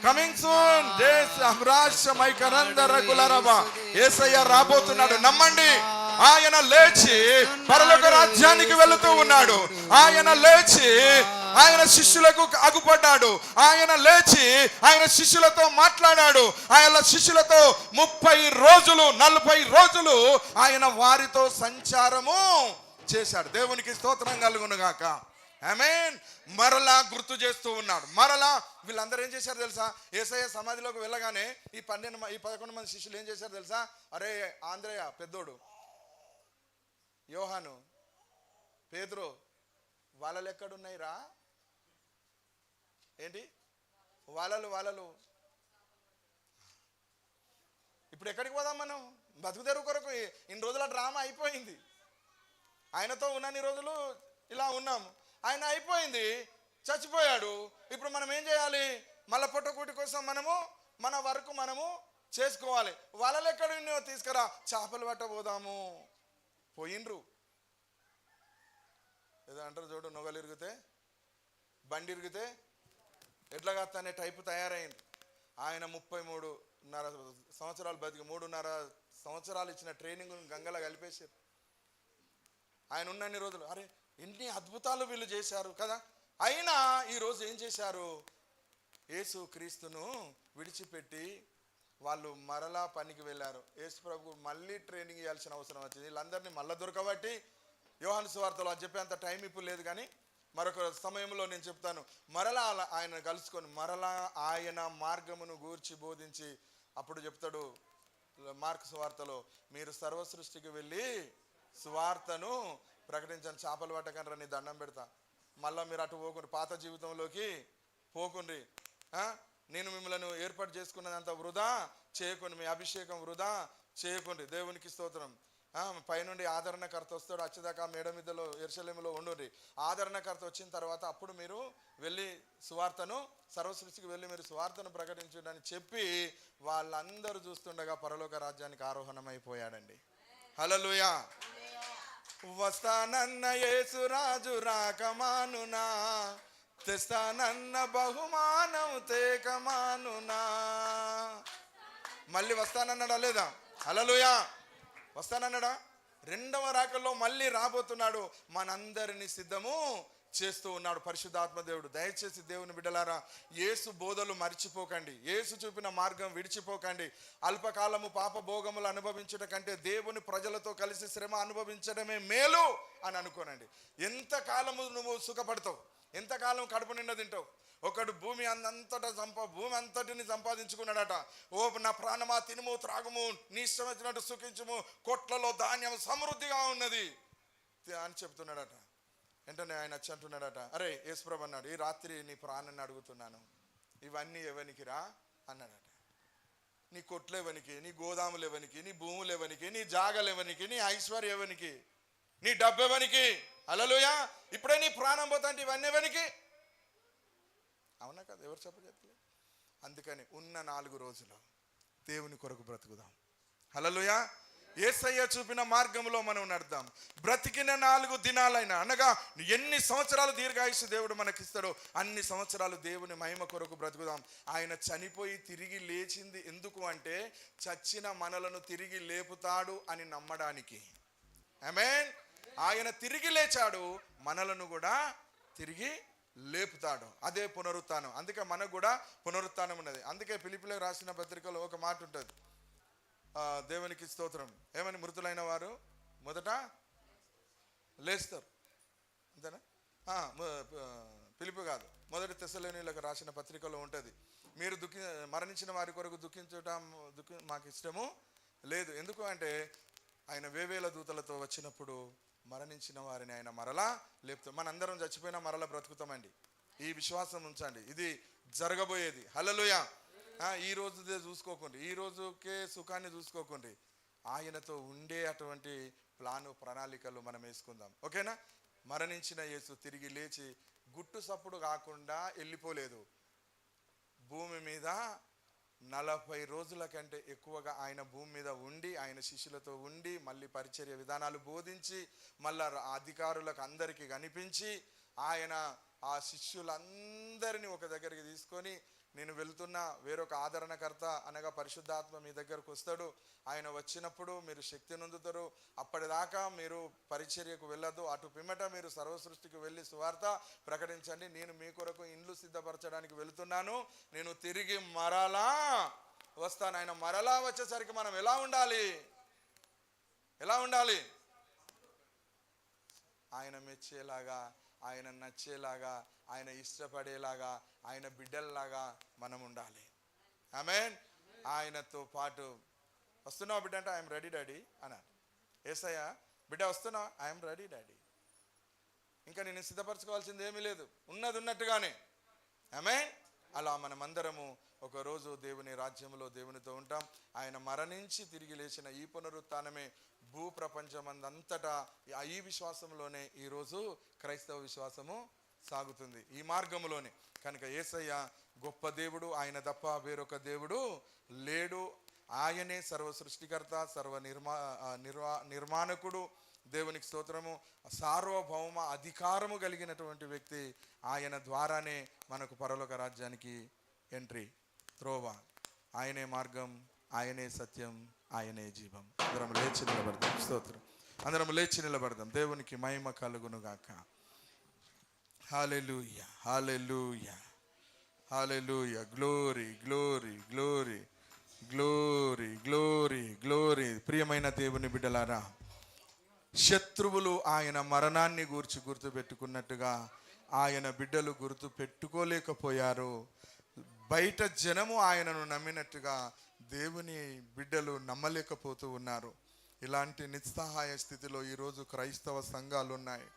B: coming soon. యేసయ్య రాబోతున్నాడు. నమ్మండి. ఆయన లేచి పరలోక రాజ్యానికి వెళుతూ ఉన్నాడు. ఆయన లేచి ఆయన శిష్యులకు అగుపడ్డాడు. ఆయన లేచి ఆయన శిష్యులతో మాట్లాడాడు. ఆయన శిష్యులతో 30 రోజులు 40 రోజులు ఆయన వారితో సంచారము చేశాడు. దేవునికి స్తోత్రం కలుగును గాక. ఆమేన్. మరలా గుర్తు చేస్తూ ఉన్నాడు. మరలా వీళ్ళందరూ ఏం చేశారు తెలుసా? యేసయ్య సమాధిలోకి వెళ్ళగానే ఈ 11 మంది శిష్యులు ఏం చేశారు తెలుసా? అరే ఆంద్రేయ పెద్దోడు, యోహాను, పేతురు వాళ్ళలు ఎక్కడున్నాయి రా? ఏంటి వాళ్ళలు ఇప్పుడు ఎక్కడికి పోదాం మనం? బతుకుదెరువు కొరకు ఇన్ని రోజుల డ్రామా అయిపోయింది. ఆయనతో ఉన్నన్ని రోజులు ఇలా ఉన్నాము. ఆయన అయిపోయింది, చచ్చిపోయాడు. ఇప్పుడు మనం ఏం చేయాలి? మళ్ళా పొట్టకూటి కోసం మనము
A: మన వరకు మనము చేసుకోవాలి. వలలు ఎక్కడ ఉన్నాయో తీసుకురా, చేపలు పట్టబోదాము. పోయిండ్రు. ఏదో అంటారు చూడు, నొగలు ఇరిగితే బండి ఇరిగితే ఎట్లా కాస్తానే టైపు తయారైంది. ఆయన 33.5 సంవత్సరాలు బతికి 3.5 సంవత్సరాలు ఇచ్చిన ట్రైనింగ్ గంగలో కలిపేశారు. ఆయన ఉన్నన్ని రోజులు అరే ఎన్ని అద్భుతాలు వీళ్ళు చేశారు కదా. అయినా ఈరోజు ఏం చేశారు, యేసు క్రీస్తును విడిచిపెట్టి వాళ్ళు మరలా పనికి వెళ్ళారు. యేసు ప్రభు మళ్ళీ ట్రైనింగ్ ఇవ్వాల్సిన అవసరం వచ్చింది. వీళ్ళందరినీ మళ్ళీ దొరకబట్టి యోహాను సువార్తలో అది చెప్పేంత టైం ఇప్పుడు లేదు, కానీ మరొక సమయంలో నేను చెప్తాను. మరలా ఆయన కలుసుకొని మరలా ఆయన మార్గమును గూర్చి బోధించి అప్పుడు చెప్తాడు మార్కు సువార్తలో, మీరు సర్వ సృష్టికి వెళ్ళి సువార్తను ప్రకటించండి, చేపలు పట్టకండి నీ దండం పెడతా. మళ్ళీ మీరు అటు పోకుండా పాత జీవితంలోకి పోకుండ్రి. నేను మిమ్మల్ని ఏర్పాటు చేసుకున్నదంతా వృధా చేయకుండా, మీ అభిషేకం వృధా చేయకుండి. దేవునికి స్తోత్రం. పైనుండి ఆదరణకర్త వస్తాడు, వచ్చేదాకా మేడ మీదలో యెరూషలేములో ఉండుండి. ఆదరణకర్త వచ్చిన తర్వాత అప్పుడు మీరు వెళ్ళి సువార్తను సర్వసృష్టికి వెళ్ళి మీరు సువార్తను ప్రకటించండి అని చెప్పి వాళ్ళందరూ చూస్తుండగా పరలోక రాజ్యానికి ఆరోహణమైపోయాడండి. హల్లెలూయా. వస్తానన్న యేసు రాజు రాకమానునా, తెస్తానన్న బహుమానం తేకమానునా. మళ్ళీ వస్తానన్నాడా లేదా? హల్లెలూయా. వస్తానన్నాడా? రెండవ రాకల్లో మళ్ళీ రాబోతున్నాడు, మనందరినీ సిద్ధము చేస్తూ ఉన్నాడు పరిశుద్ధాత్మ దేవుడు. దయచేసి దేవుని బిడ్డలారా, యేసు బోధలు మర్చిపోకండి, యేసు చూపిన మార్గం విడిచిపోకండి. అల్పకాలము పాప భోగములు అనుభవించడం కంటే దేవుని ప్రజలతో కలిసి శ్రమ అనుభవించడమే మేలు అని అనుకోనండి. ఎంతకాలము నువ్వు సుఖపడతావు, ఎంతకాలం కడుపు నిండా తింటావు. ఒకడు భూమి అంతటిని సంపాదించుకున్నాడట. ఓ నా ప్రాణమా తినుము త్రాగుము, నీ ఇష్టం వచ్చినట్టు సుఖించుము, కొట్లలో ధాన్యం సమృద్ధిగా ఉన్నది అని చెప్తున్నాడట. వెంటనే ఆయన వచ్చి అంటున్నాడట, అరే యేసుప్రభు అన్నాడు, ఈ రాత్రి నీ ప్రాణాన్ని అడుగుతున్నాను, ఇవన్నీ ఎవనికి రా అన్నాడట. నీ కొట్లు ఎవనికి, నీ గోదాములు ఎవనికి, నీ భూములు ఎవనికి, నీ జాగలు ఎవనికి, నీ ఐశ్వర్యం ఎవనికి, నీ డబ్బు ఎవనికి? హల్లెలూయా. ఇప్పుడే నీ ప్రాణం పోతాంటే ఇవన్నీ ఎవనికి? అవునా కదా? ఎవరు చెప్పలేదు. అందుకని ఉన్న 4 రోజులు దేవుని కొరకు బ్రతుకుదాం. హల్లెలూయా. యేసయ్య చూపిన మార్గంలో మనం నడుద్దాం. బ్రతికిన 4 దినాలైనా, అనగా ఎన్ని సంవత్సరాలు దీర్ఘాయుష్య దేవుడు మనకిస్తాడో అన్ని సంవత్సరాలు దేవుని మహిమ కొరకు బ్రతుకుదాం. ఆయన చనిపోయి తిరిగి లేచింది ఎందుకు అంటే, చచ్చిన మనలను తిరిగి లేపుతాడు అని నమ్మడానికి. ఆమేన్. ఆయన తిరిగి లేచాడు, మనలను కూడా తిరిగి లేపుతాడు. అదే పునరుత్థానం. అందుకే మనకు కూడా పునరుత్థానం ఉన్నది. అందుకే ఫిలిప్పీయులకు రాసిన పత్రికలో ఒక మాట ఉంటుంది, దేవునికి స్తోత్రం, ఏమని, మృతులైన వారు మొదట లేస్తారు. అంతేనా? ఫిలిప్పీ కాదు, మొదటి తెస్సలోనియులకు రాసిన పత్రికలో ఉంటుంది, మీరు మరణించిన వారి కొరకు దుఃఖించటం మాకు ఇష్టము లేదు. ఎందుకు అంటే ఆయన వేవేల దూతలతో వచ్చినప్పుడు మరణించిన వారిని ఆయన మరలా లేపుతాం. మనందరం చచ్చిపోయినా మరలా బ్రతుకుతామండి. ఈ విశ్వాసం ఉంచండి, ఇది జరగబోయేది. హల్లెలూయా. ఈ రోజుదే చూసుకోకండి, ఈ రోజుకే సుఖాన్ని చూసుకోకండి, ఆయనతో ఉండే అటువంటి ప్రణాళికలు మనం వేసుకుందాం. ఓకేనా? మరణించిన యేసు తిరిగి లేచి గుట్టు సప్పుడు కాకుండా వెళ్ళిపోలేదు. భూమి మీద 40 రోజుల కంటే ఎక్కువగా ఆయన భూమి మీద ఉండి, ఆయన శిష్యులతో ఉండి, మళ్ళీ పరిచర్య విధానాలు బోధించి, మళ్ళా అధికారులకు అందరికీ కనిపించి, ఆయన ఆ శిష్యులందరినీ ఒక దగ్గరికి తీసుకొని, నేను వెళ్తున్నా, వేరొక ఆదరణకర్త అనగా పరిశుద్ధాత్మ మీ దగ్గరకు వస్తాడు, ఆయన వచ్చినప్పుడు మీరు శక్తి నొందుతారు, అప్పటిదాకా మీరు పరిచర్యకు వెళ్ళొద్దు, అటు పిమ్మట మీరు సర్వసృష్టికి వెళ్ళి సువార్త ప్రకటించండి, నేను మీ కొరకు ఇండ్లు సిద్ధపరచడానికి వెళుతున్నాను, నేను తిరిగి మరలా వస్తాను. ఆయన మరలా వచ్చేసరికి మనం ఎలా ఉండాలి? ఆయన మెచ్చేలాగా, ఆయన నచ్చేలాగా, ఆయన ఇష్టపడేలాగా, ఆయన బిడ్డల్లాగా మనం ఉండాలి. ఆమేన్. ఆయనతో పాటు వస్తున్నావు బిడ్డ అంటే ఐఎమ్ రెడీ డాడీ అన్నాడు. యేసయ్య, బిడ్డ వస్తున్నావు, ఐఎమ్ రెడీ డాడీ, ఇంకా నేను సిద్ధపరచుకోవాల్సింది ఏమీ లేదు, ఉన్నది ఉన్నట్టుగానే. ఆమేన్. అలా మనమందరము ఒకరోజు దేవుని రాజ్యంలో దేవునితో ఉంటాం. ఆయన మరణించి తిరిగి లేచిన ఈ పునరుత్థానమే భూప్రపంచమందంతటా ఈ విశ్వాసంలోనే ఈరోజు క్రైస్తవ విశ్వాసము
B: సాగుతుంది, ఈ మార్గంలోనే. కనుక యేసయ్య గొప్ప దేవుడు, ఆయన తప్ప వేరొక దేవుడు లేడు. ఆయనే సర్వ సృష్టికర్త, సర్వ నిర్మాణకుడు. దేవునికి స్తోత్రము. సార్వభౌమ అధికారము కలిగినటువంటి వ్యక్తి. ఆయన ద్వారానే మనకు పరలోక రాజ్యానికి ఎంట్రీ, త్రోవ. ఆయనే మార్గం, ఆయనే సత్యం, ఆయనే జీవం. అందరం లేచి నిలబడదాం. స్తోత్రం. అందరం లేచి నిలబడదాం. దేవునికి మహిమ కలుగును గాక. Hallelujah, hallelujah, hallelujah. Glory, glory, glory, glory, glory, glory. ప్రియమైన దేవుని బిడ్డలారా, శత్రువులు ఆయన మరణాన్ని గూర్చి గుర్తు పెట్టుకున్నట్టుగా ఆయన బిడ్డలు గుర్తు పెట్టుకోలేకపోయారు. బయట జనము ఆయనను నమ్మినట్టుగా దేవుని బిడ్డలు నమ్మలేకపోతూ ఉన్నారు. ఇలాంటి నిస్సహాయ స్థితిలో ఈరోజు క్రైస్తవ సంఘాలు ఉన్నాయి.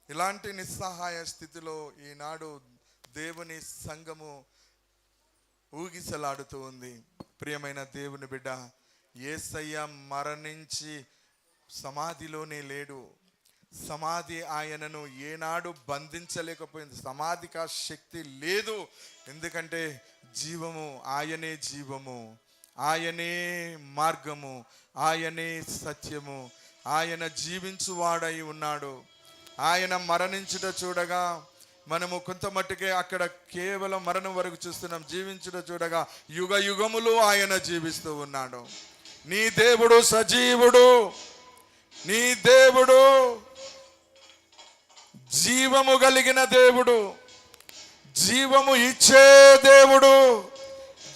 B: ఇలాంటి నిస్సహాయ స్థితిలో ఈనాడు దేవుని సంఘము ఊగిసలాడుతూ ఉంది. ప్రియమైన దేవుని బిడ్డ, యేసయ్య మరణించి సమాధిలోనే లేడు. సమాధి ఆయనను ఏనాడు బంధించలేకపోయింది. సమాధికి ఆ శక్తి లేదు. ఎందుకంటే జీవము, ఆయనే జీవము, ఆయనే మార్గము, ఆయనే సత్యము. ఆయన జీవించువాడై ఉన్నాడు. ఆయన మరణించుట చూడగా మనము కొంత మట్టుకే అక్కడ కేవలం మరణం వరకు చూస్తున్నాం. జీవించుట చూడగా యుగ యుగములు ఆయన జీవిస్తూ ఉన్నాడు. నీ దేవుడు సజీవుడు, నీ దేవుడు జీవము కలిగిన దేవుడు, జీవము ఇచ్చే దేవుడు,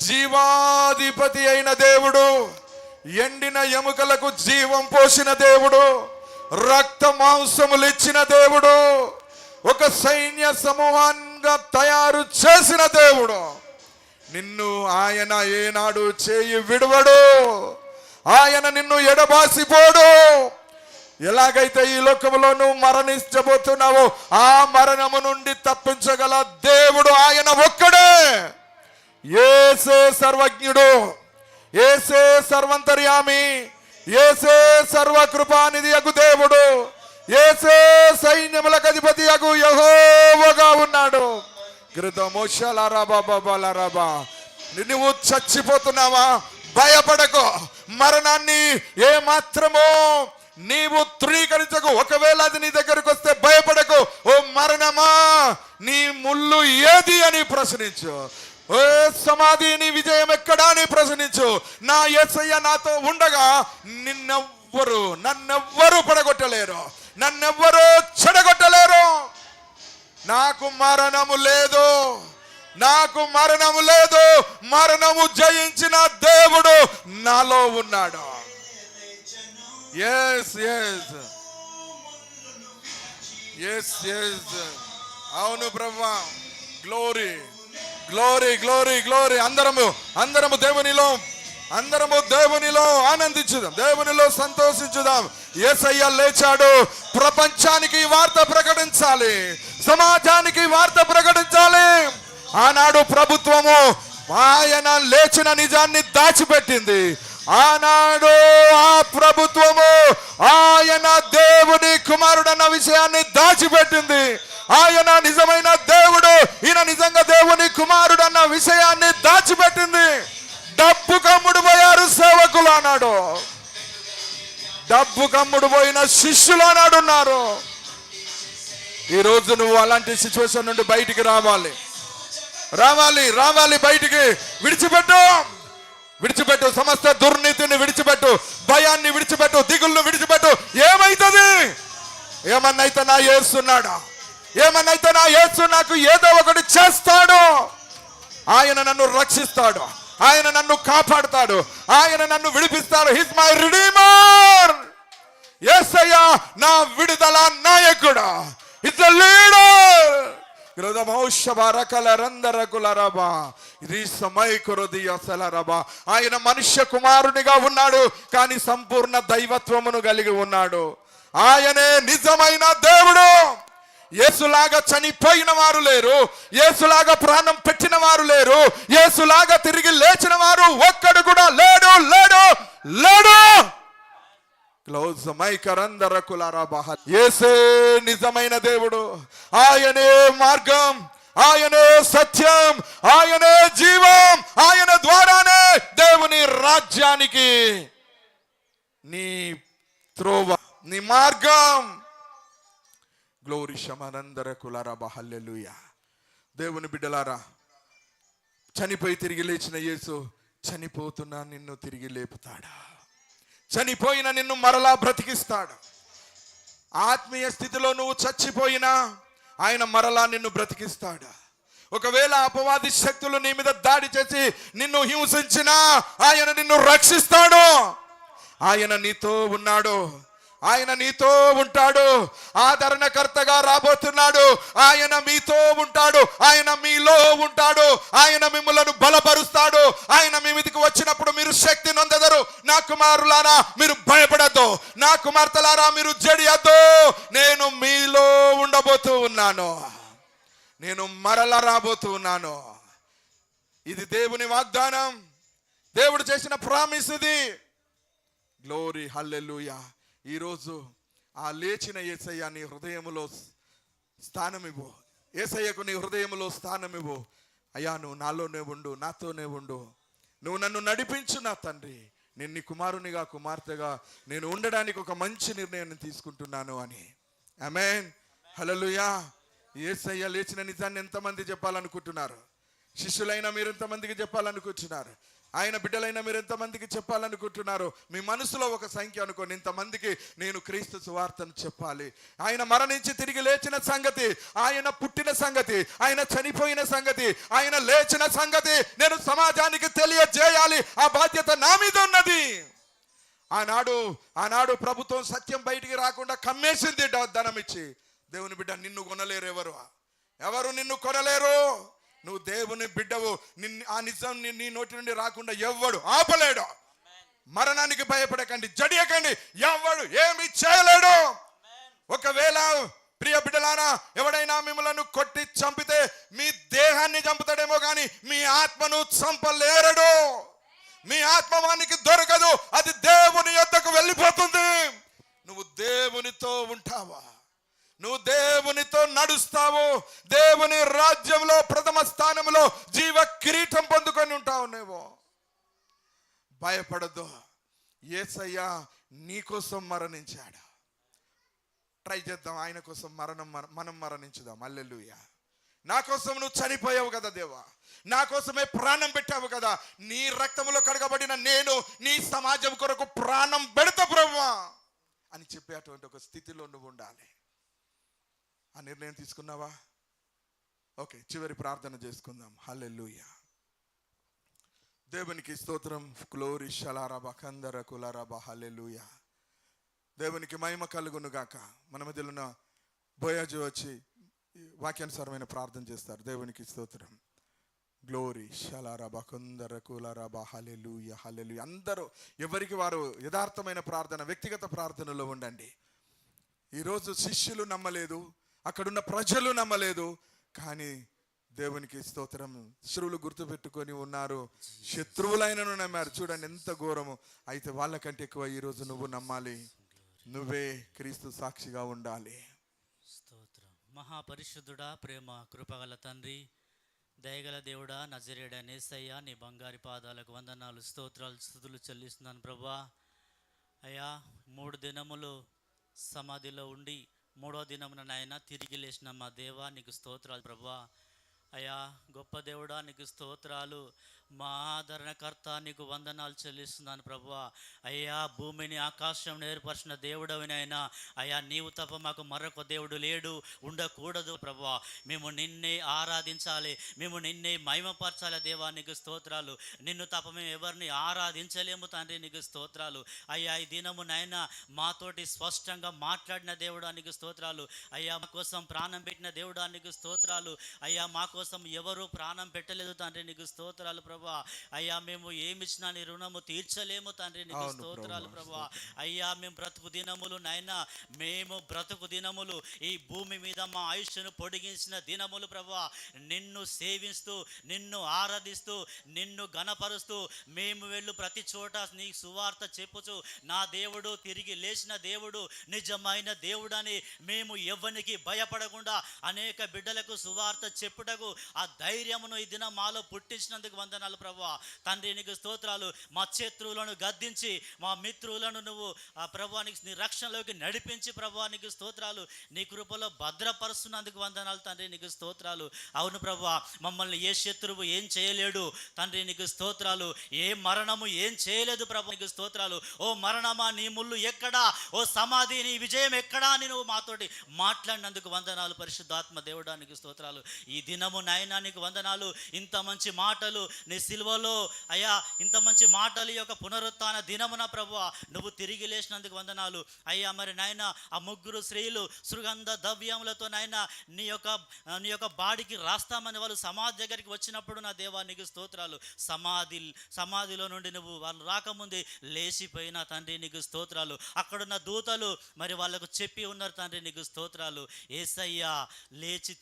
B: జీవాధిపతి అయిన దేవుడు, ఎండిన ఎముకలకు జీవం పోసిన దేవుడు, రక్త మాంసములు ఇచ్చిన దేవుడు, ఒక సైన్య సమూహంగా తయారు చేసిన దేవుడు. నిన్ను ఆయన ఏనాడు చేయి విడువడు. ఆయన నిన్ను ఎడబాసిపోడు. ఎలాగైతే ఈ లోకంలో నువ్వు మరణించబోతున్నావో ఆ మరణము నుండి తప్పించగల దేవుడు ఆయన ఒక్కడే. యేసే సర్వజ్ఞుడు, యేసే సర్వంతర్యామి, యేసే సర్వకృపానిధి అగు దేవుడు, యేసే సైన్యములకు అధిపతి అగు యెహోవాగా ఉన్నాడు. నువ్వు చచ్చిపోతున్నావా? భయపడకు. మరణాన్ని ఏ మాత్రమో నీవు ధృవీకరించకు. ఒకవేళ అది నీ దగ్గరకు వస్తే భయపడకు. ఓ మరణమా, నీ ముళ్ళు ఏది అని ప్రశ్నించు. ఓ సమాధి, నీ విజయం ఎక్కడా అని ప్రశ్నించు. నా యేసయ్య నాతో ఉండగా నన్నెవ్వరు పడగొట్టలేరు, నన్నెవ్వరు చెడగొట్టలేరు. నాకు మరణము లేదు, నాకు మరణము లేదు. మరణము జయించిన దేవుడు నాలో ఉన్నాడు. ఎస్ ఎస్ ఎస్ ఎస్ అవును ప్రభువా. Glory, glory, glory, glory. అందరము దేవునిలో ఆనందించుదాం, దేవునిలో సంతోషించుదాం. యేసయ్య లేచాడు. ప్రపంచానికి వార్త ప్రకటించాలి, సమాజానికి వార్త ప్రకటించాలి. ఆనాడు ప్రభుత్వము ఆయన లేచిన నిజాన్ని దాచిపెట్టింది. ఆనాడు ఆ ప్రభుత్వము ఆయన దేవుని కుమారుడన్న విషయాన్ని దాచిపెట్టింది. ఆయన నిజమైన దేవుడు, ఈయన నిజంగా దేవుని కుమారుడు అన్న విషయాన్ని దాచిపెట్టింది. డబ్బు కమ్ముడు పోయారు సేవకులు అన్నాడు, డబ్బు కమ్ముడు పోయిన శిష్యులు అన్నాడు ఉన్నారు. ఈరోజు నువ్వు అలాంటి సిచ్యువేషన్ నుండి బయటికి రావాలి, బయటికి. విడిచిపెట్టు సమస్త దుర్నీతిని విడిచిపెట్టు, భయాన్ని విడిచిపెట్టు, దిగుళ్ళు విడిచిపెట్టు. ఏమైతుంది? ఏమన్నైతే నా యేసున్నాడా? ఏమన్నైతే నా యేసు నాకు ఏదో ఒకటి చేస్తాడు. ఆయన నన్ను రక్షిస్తాడు, ఆయన నన్ను కాపాడుతాడు, ఆయన నన్ను విడిపిస్తాడు. His my redeemer. యేసయ్య నా విడుదల నాయకుడు. It's a leader. ఆయన మనుష్య కుమారునిగా ఉన్నాడు, కానీ సంపూర్ణ దైవత్వమును కలిగి ఉన్నాడు. ఆయనే నిజమైన దేవుడు. యేసులాగా చనిపోయిన వారు లేరు, యేసులాగా ప్రాణం పెట్టిన వారు లేరు, యేసులాగా తిరిగి లేచిన వారు ఒక్కడు కూడా లేడు. క్లోజ్ మైకరందర కులారాబాహ. యేసే నిజమైన దేవుడు, ఆయనే మార్గం, ఆయనే సత్యం, ఆయనే జీవం, ఆయన ద్వారానే దేవుని రాజ్యానికి నీ త్రోవ, నీ మార్గం. గ్లోరీ శమనందర కులారాబా. హల్లెలూయా. దేవుని బిడ్డలారా, చనిపోయి తిరిగి లేచిన యేసు చనిపోతున్నా నిన్ను తిరిగి లేపుతాడా? చనిపోయిన నిన్ను మరలా బ్రతికిస్తాడు. ఆత్మీయ స్థితిలో నువ్వు చచ్చిపోయినా ఆయన మరలా నిన్ను బ్రతికిస్తాడు. ఒకవేళ అపవాది శక్తులు నీ మీద దాడి చేసి నిన్ను హింసించినా ఆయన నిన్ను రక్షిస్తాడు. ఆయన నీతో ఉన్నాడు, ఆయన నీతో ఉంటాడు. ఆదరణకర్తగా రాబోతున్నాడు. ఆయన మీతో ఉంటాడు, ఆయన మీలో ఉంటాడు. ఆయన మిమ్మలను బలపరుస్తాడు. ఆయన మీ మీదకి వచ్చినప్పుడు మీరు శక్తి నొందెదరు. నా కుమారులారా మీరు భయపడద్దు, నా కుమార్తెలారా మీరు జడియద్దు. నేను మీలో ఉండబోతూ ఉన్నాను, నేను మరల రాబోతూ ఉన్నాను. ఇది దేవుని వాగ్దానం, దేవుడు చేసిన ప్రామిస్ ఇది. గ్లోరీ హల్లెలూయా. ఈరోజు ఆ లేచిన యేసయ్య నీ హృదయములో స్థానం ఇవ్వు. యేసయ్యకు నీ హృదయములో స్థానం ఇవ్వు. అయ్యా నువ్వు నాలోనే ఉండు, నాతోనే ఉండు, నువ్వు నన్ను నడిపించు నా తండ్రి. నేను నీ కుమారునిగా కుమార్తెగా నేను ఉండడానికి ఒక మంచి నిర్ణయాన్ని తీసుకుంటున్నాను అని. ఆమేన్. హల్లెలూయా. యేసయ్య లేచిన నిజాన్ని ఎంతమంది చెప్పాలనుకుంటున్నారు? శిష్యులైన మీరు ఎంతమందికి చెప్పాలనుకుంటున్నారు? ఆయన బిడ్డలైన మీరు ఎంతమందికి చెప్పాలనుకుంటున్నారు? మీ మనసులో ఒక సంఖ్య అనుకోండి, ఇంతమందికి నేను క్రీస్తు సువార్తను చెప్పాలి. ఆయన మరణించి తిరిగి లేచిన సంగతి, ఆయన పుట్టిన సంగతి, ఆయన చనిపోయిన సంగతి, ఆయన లేచిన సంగతి నేను సమాజానికి తెలియజేయాలి. ఆ బాధ్యత నా మీద ఉన్నది. ఆనాడు ప్రభుత్వం సత్యం బయటికి రాకుండా కమ్మేసింది ధనం ఇచ్చి. దేవుని బిడ్డ, నిన్ను కొనలేరు ఎవరు నిన్ను కొనలేరు. నువ్వు దేవుని బిడ్డవు. ఆ నిజం నీ నోటి నుండి రాకుండా ఎవ్వడు ఆపలేడు. మరణానికి భయపడకండి, జడియకండి, ఎవ్వడు ఏమి చేయలేడు. ఒకవేళ ప్రియ బిడ్డలారా ఎవడైనా మిమ్మల్ని కొట్టి చంపితే మీ దేహాన్ని చంపుతాడేమో కానీ మీ ఆత్మను చంపలేరడు. మీ ఆత్మవానికి దొరకదు, అది దేవుని యొద్దకు వెళ్ళిపోతుంది. నువ్వు దేవునితో ఉంటావా? నువ్వు దేవునితో నడుస్తావు. దేవుని రాజ్యంలో ప్రథమ స్థానంలో జీవ కిరీటం పొందుకొని ఉంటావు. నువ్వు భయపడద్దు. యేసయ్య నీ కోసం మరణించాడు. ట్రై చేద్దాం, ఆయన కోసం మనం మరణించుదాం. హల్లెలూయా. నా కోసం నువ్వు చనిపోయావు కదా దేవా, నా కోసమే ప్రాణం పెట్టావు కదా. నీ రక్తంలో కడగబడిన నేను నీ సమాజం కొరకు ప్రాణం పెడతా ప్రభువా అని చెప్పేటువంటి ఒక స్థితిలో నువ్వు ఉండాలి. ఆ నిర్ణయం తీసుకున్నావా? ఓకే, చివరి ప్రార్థన చేసుకుందాం. హల్లెలూయా. దేవునికి స్తోత్రం. గ్లోరీ షలారాబా కందర కులారాబా. హల్లెలూయా. దేవునికి మహిమ కలుగును గాక. మన మధ్యలో ఉన్న బోయాజు వచ్చి వాక్యానుసారమైన ప్రార్థన చేస్తారు. దేవునికి స్తోత్రం. గ్లోరీ షలారాబా కొందర కులారాబా. హల్లెలూయా. హల్లెలూయా. అందరూ ఎవరికి వారు యథార్థమైన ప్రార్థన, వ్యక్తిగత ప్రార్థనలో ఉండండి. ఈరోజు శిష్యులు నమ్మలేదు, అక్కడున్న ప్రజలు నమ్మలేదు, కానీ దేవునికి స్తోత్రం, శత్రువులు గుర్తుపెట్టుకొని ఉన్నారు, శత్రువులైనను నమ్మారు. చూడండి ఎంత ఘోరము. అయితే వాళ్ళకంటే ఎక్కువ ఈరోజు నువ్వు నమ్మాలి. నువ్వే క్రీస్తు సాక్షిగా ఉండాలి.
D: స్తోత్రం. మహాపరిశుద్ధుడా, ప్రేమ కృపగల తండ్రి, దయగల దేవుడా, నజరేయుడా యేసయ్యా, నీ బంగారి పాదాలకు వందనాలు, స్తోత్రాలు, స్తుతులు చెల్లిస్తున్నాను ప్రభా. అయ్యా 3 దినములు సమాధిలో ఉండి 3వ దినమున నాయన తిరిగి లేచిన మా దేవా నీకు స్తోత్రాలు ప్రభా. అయ్యా గొప్ప దేవుడా నీకు స్తోత్రాలు. మా ఆదరణకర్త నీకు వందనాలు చెల్లిస్తున్నాను ప్రభువా. అయ్యా భూమిని ఆకాశం ఏర్పరిచిన దేవుడవినైనా అయ్యా నీవు తప్ప మాకు మరొక దేవుడు లేడు, ఉండకూడదు ప్రభువా. మేము నిన్నే ఆరాధించాలి, మేము నిన్నే మహిమపరచాలి దేవా నీకు స్తోత్రాలు. నిన్ను తప్ప మేము ఎవరిని ఆరాధించలేము తండ్రి నీకు స్తోత్రాలు. అయ్యా ఈ దినము నైనా మాతోటి స్పష్టంగా మాట్లాడిన దేవుడా నీకు స్తోత్రాలు. అయ్యా మా కోసం ప్రాణం పెట్టిన దేవుడా నీకు స్తోత్రాలు. అయ్యా మా కోసం ఎవరు ప్రాణం పెట్టలేదు తండ్రి నీకు స్తోత్రాలు ప్రభు. ప్రభా. అయ్యా మేము ఏమి ఇచ్చినా నీ రుణము తీర్చలేము తండ్రి, నీకు
B: అవును
D: స్తోత్రాలు
B: ప్రభా,
D: ప్రభా. అయ్యా మేము బ్రతుకు దినములు నాయనా, మేము బ్రతుకు దినములు ఈ భూమి మీద మా ఆయుష్ను పొడిగించిన దినములు ప్రభా, నిన్ను సేవిస్తూ నిన్ను ఆరాధిస్తూ నిన్ను గణపరుస్తూ మేము వెళ్ళు ప్రతి చోట నీ సువార్త చెప్పుచు నా దేవుడు తిరిగి లేచిన దేవుడు నిజమైన దేవుడని మేము ఎవ్వనికి భయపడకుండా అనేక బిడ్డలకు సువార్త చెప్పుటకు ఆ ధైర్యమును ఈ దినం మాలో పుట్టించినందుకు వందనాలు ప్రభువా. తండ్రి నీకు స్తోత్రాలు. మా శత్రువులను గద్దించి మా మిత్రులను నువ్వు ఆ ప్రభువానికి నీ రక్షణలోకి నడిపించి ప్రభువానికి స్తోత్రాలు. నీ కృపలో భద్రపరుస్తున్నందుకు వందనాలు తండ్రి, నీకు స్తోత్రాలు. అవును ప్రభువా, మమ్మల్ని ఏ శత్రువు ఏం చేయలేడు తండ్రి, నీకు స్తోత్రాలు. ఏ మరణము ఏం చేయలేదు ప్రభు, నీకు స్తోత్రాలు. ఓ మరణమా నీ ముళ్ళు ఎక్కడా, ఓ సమాధి నీ విజయం ఎక్కడా అని నువ్వు మాతోటి మాట్లాడినందుకు వందనాలు పరిశుద్ధాత్మ దేవుడా, నీకు స్తోత్రాలు. ఈ దినము నాయనా నీకు వందనాలు. ఇంత మంచి మాటలు నీ సిలువలో అయ్యా, ఇంత మంచి మాటలు ఈ యొక్క పునరుత్థాన దినమున ప్రభువా నువ్వు తిరిగి లేచినందుకు వందనాలు అయ్యా. మరి నాయన ఆ ముగ్గురు స్త్రీలు సుగంధ ద్రవ్యములతో నాయన నీ యొక్క బాడికి రాస్తామని వాళ్ళు సమాధి దగ్గరికి వచ్చినప్పుడు నా దేవా నీకు స్తోత్రాలు. సమాధిలో నుండి నువ్వు వాళ్ళు రాకముందే లేచిపోయిన తండ్రి, నీకు స్తోత్రాలు. అక్కడున్న దూతలు మరి వాళ్ళకు చెప్పి ఉన్నారు తండ్రి, నీకు స్తోత్రాలు. యేసయ్యా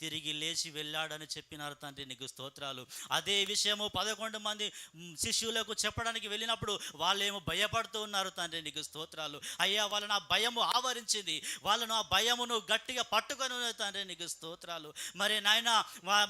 D: తిరిగి లేచి వెళ్ళాడని చెప్పినారు తండ్రి, నీకు స్తోత్రాలు. అదే విషయము 11 మంది శిష్యులకు చెప్పడానికి వెళ్ళినప్పుడు వాళ్ళేమో భయపడుతూ ఉన్నారు తండ్రి, నీకు స్తోత్రాలు. అయ్యా వాళ్ళను ఆ భయము ఆవరించింది, వాళ్ళను ఆ భయమును గట్టిగా పట్టుకొని ఉన్నారు తండ్రి, నీకు స్తోత్రాలు. మరి నాయన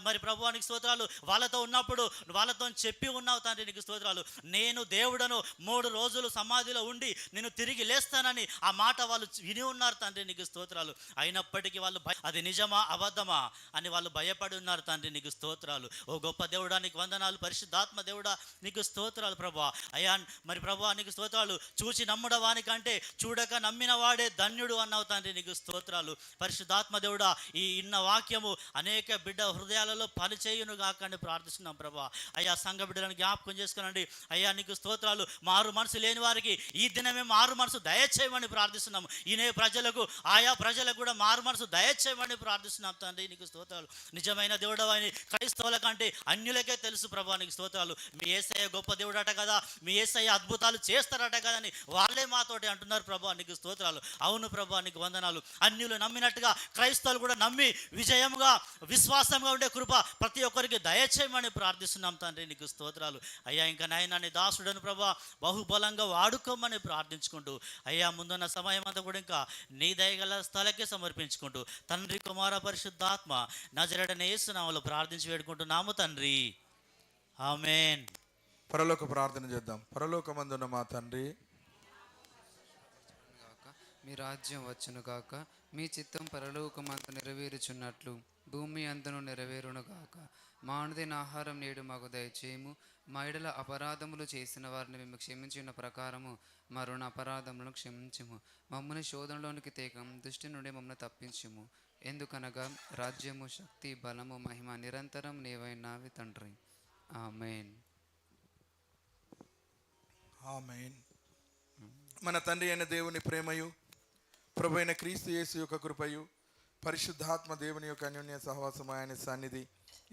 D: మరి ప్రభువానికి స్తోత్రాలు. వాళ్ళతో ఉన్నప్పుడు వాళ్ళతో చెప్పి ఉన్నావు తండ్రి, నీకు స్తోత్రాలు. నేను దేవుడను 3 రోజులు సమాధిలో ఉండి నేను తిరిగి లేస్తానని ఆ మాట వాళ్ళు విని ఉన్నారు తండ్రి, నీకు స్తోత్రాలు. అయినప్పటికీ వాళ్ళు అది నిజమా అబద్ధమా అని వాళ్ళు భయపడి ఉన్నారు తండ్రి, నీకు స్తోత్రాలు. ఓ గొప్ప దేవుడా నీకు వందనాలు. పరిశుద్ధాత్మ దేవుడా నీకు స్తోత్రాలు ప్రభా. అయ్యా మరి ప్రభా నీకు స్తోత్రాలు. చూచి నమ్ముడవానికంటే చూడక నమ్మిన వాడే ధన్యుడు అన్నావు తండ్రి, నీకు స్తోత్రాలు. పరిశుద్ధాత్మ దేవుడా ఈ ఇన్న వాక్యము అనేక బిడ్డ హృదయాలలో పనిచేయును కాకండి ప్రార్థిస్తున్నాం ప్రభా. అయ్యా సంఘ బిడ్డలను జ్ఞాపకం చేసుకునండి అయ్యా, నీకు స్తోత్రాలు. మారు మనసు లేని వారికి ఈ దినమే మారు మనసు దయచేయమని ప్రార్థిస్తున్నాము. ఈయన ప్రజలకు ఆయా ప్రజలకు కూడా మారు మనసు దయచేయమని ప్రార్థిస్తున్నాం తండ్రి, నీకు స్తోత్రాలు. నిజమైన దేవుడు అని క్రైస్తవుల కంటే అన్యులకే తెలుసు ప్రభా, నీకు స్తోత్రాలు. మీ యేసయ్య గొప్ప దేవుడట కదా, మీ యేసయ్య అద్భుతాలు చేస్తారట కదా అని వాళ్ళే మాతోటి అంటున్నారు ప్రభా, నీకు స్తోత్రాలు. అవును ప్రభా నీకు వందనాలు. అన్యులు నమ్మినట్టుగా క్రైస్తవులు కూడా నమ్మి విజయముగా విశ్వాసంగా ఉండే కృప ప్రతి ఒక్కరికి దయచేయమని ప్రార్థిస్తున్నాం తండ్రి, నీకు స్తోత్రాలు. అయ్యా ఇంకా నాయన నీ దాసుడను ప్రభా బహుబలంగా వాడుకోమని ప్రార్థించుకుంటూ అయ్యా ముందున్న సమయం అంతా కూడా ఇంకా నీ దయగల స్థలకే సమర్పించుకుంటూ తండ్రి కుమార పరిశుద్ధాత్మ నజరేయుడైన యేసు నామములో ప్రార్థించి వేడుకుంటున్నాము తండ్రి, ఆమేన్.
B: పరలోక ప్రార్థన చేద్దాం. పరలోకమందున్న మా తండ్రి,
C: మీ రాజ్యం వచ్చును గాక, మీ చిత్తం పరలోకమందు నెరవేరుచున్నట్లు భూమి అందును నెరవేరును గాక. మా అనుదిన ఆహారం నేడు మాకు దయచేయము. మా ఎడల అపరాధములు చేసిన వారిని మేము క్షమించిన ప్రకారము మా రుణ అపరాధములను క్షమించుము. మమ్మల్ని శోధనలోనికి తేకం, దుష్టి నుండి మమ్మల్ని తప్పించుము. ఎందుకనగా రాజ్యము, శక్తి, బలము, మహిమ నిరంతరం నీవైనావి తండ్రి, ఆమేన్.
B: ఆమేన్. మన తండ్రి అయిన దేవుని ప్రేమయు, ప్రభు అయిన క్రీస్తు యేసు యొక్క కృపయు, పరిశుద్ధాత్మ దేవుని యొక్క అన్యోన్య సహవాసము, ఆయన సన్నిధి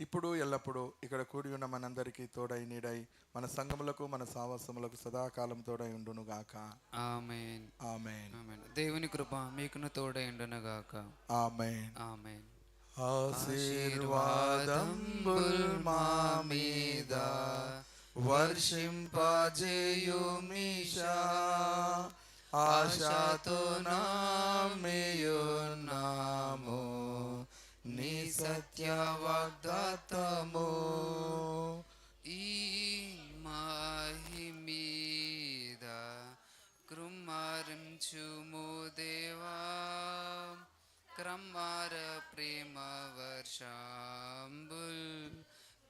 B: ఇప్పుడు ఎల్లప్పుడూ ఇక్కడ కూడి ఉన్న మనందరికీ తోడై నీడై మన సంఘములకు మన సావాసములకు సదాకాలం తోడై ఉండును గాక.
C: ఆమేన్.
B: ఆమేన్.
C: ఆమేన్. దేవుని కృప మీకును తోడై ఉండును గాక.
B: ఆమేన్.
C: ఆమేన్.
B: ఆశీర్వాదంబుల్ మా మీద వర్షింపజేయుమిషా, ఆశతో నామేయున్నాము నీ సత్య వాగ్దాతము.
C: ఈ మాహి మీద కృమ్మారించుము దేవా, క్రమ్మార ప్రేమ వర్షంబుల్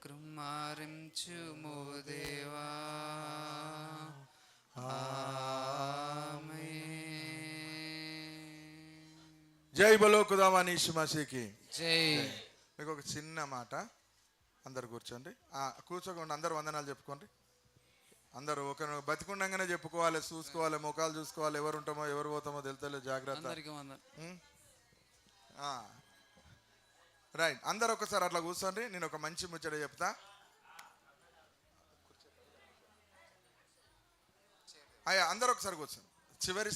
C: కృమ్మారించుము దేవా,
B: జై బలో ఖుదావాని యీశు మసీహ్కి
C: జై.
B: మీకు ఒక చిన్న మాట, అందరు కూర్చోండి. కూర్చోకుండా అందరు వందనాలు చెప్పుకోండి. అందరూ ఒకరు బతికుండగానే చెప్పుకోవాలి, చూసుకోవాలి, ముఖాలు చూసుకోవాలి, ఎవరు ఉంటామో ఎవరు పోతామో తెలుతలే, జాగ్రత్త. రైట్, అందరు ఒకసారి అట్లా కూర్చోండి. నేను ఒక మంచి ముచ్చట చెప్తా. అయ్యా అందరూ ఒకసారి కూర్చోండి. చివరి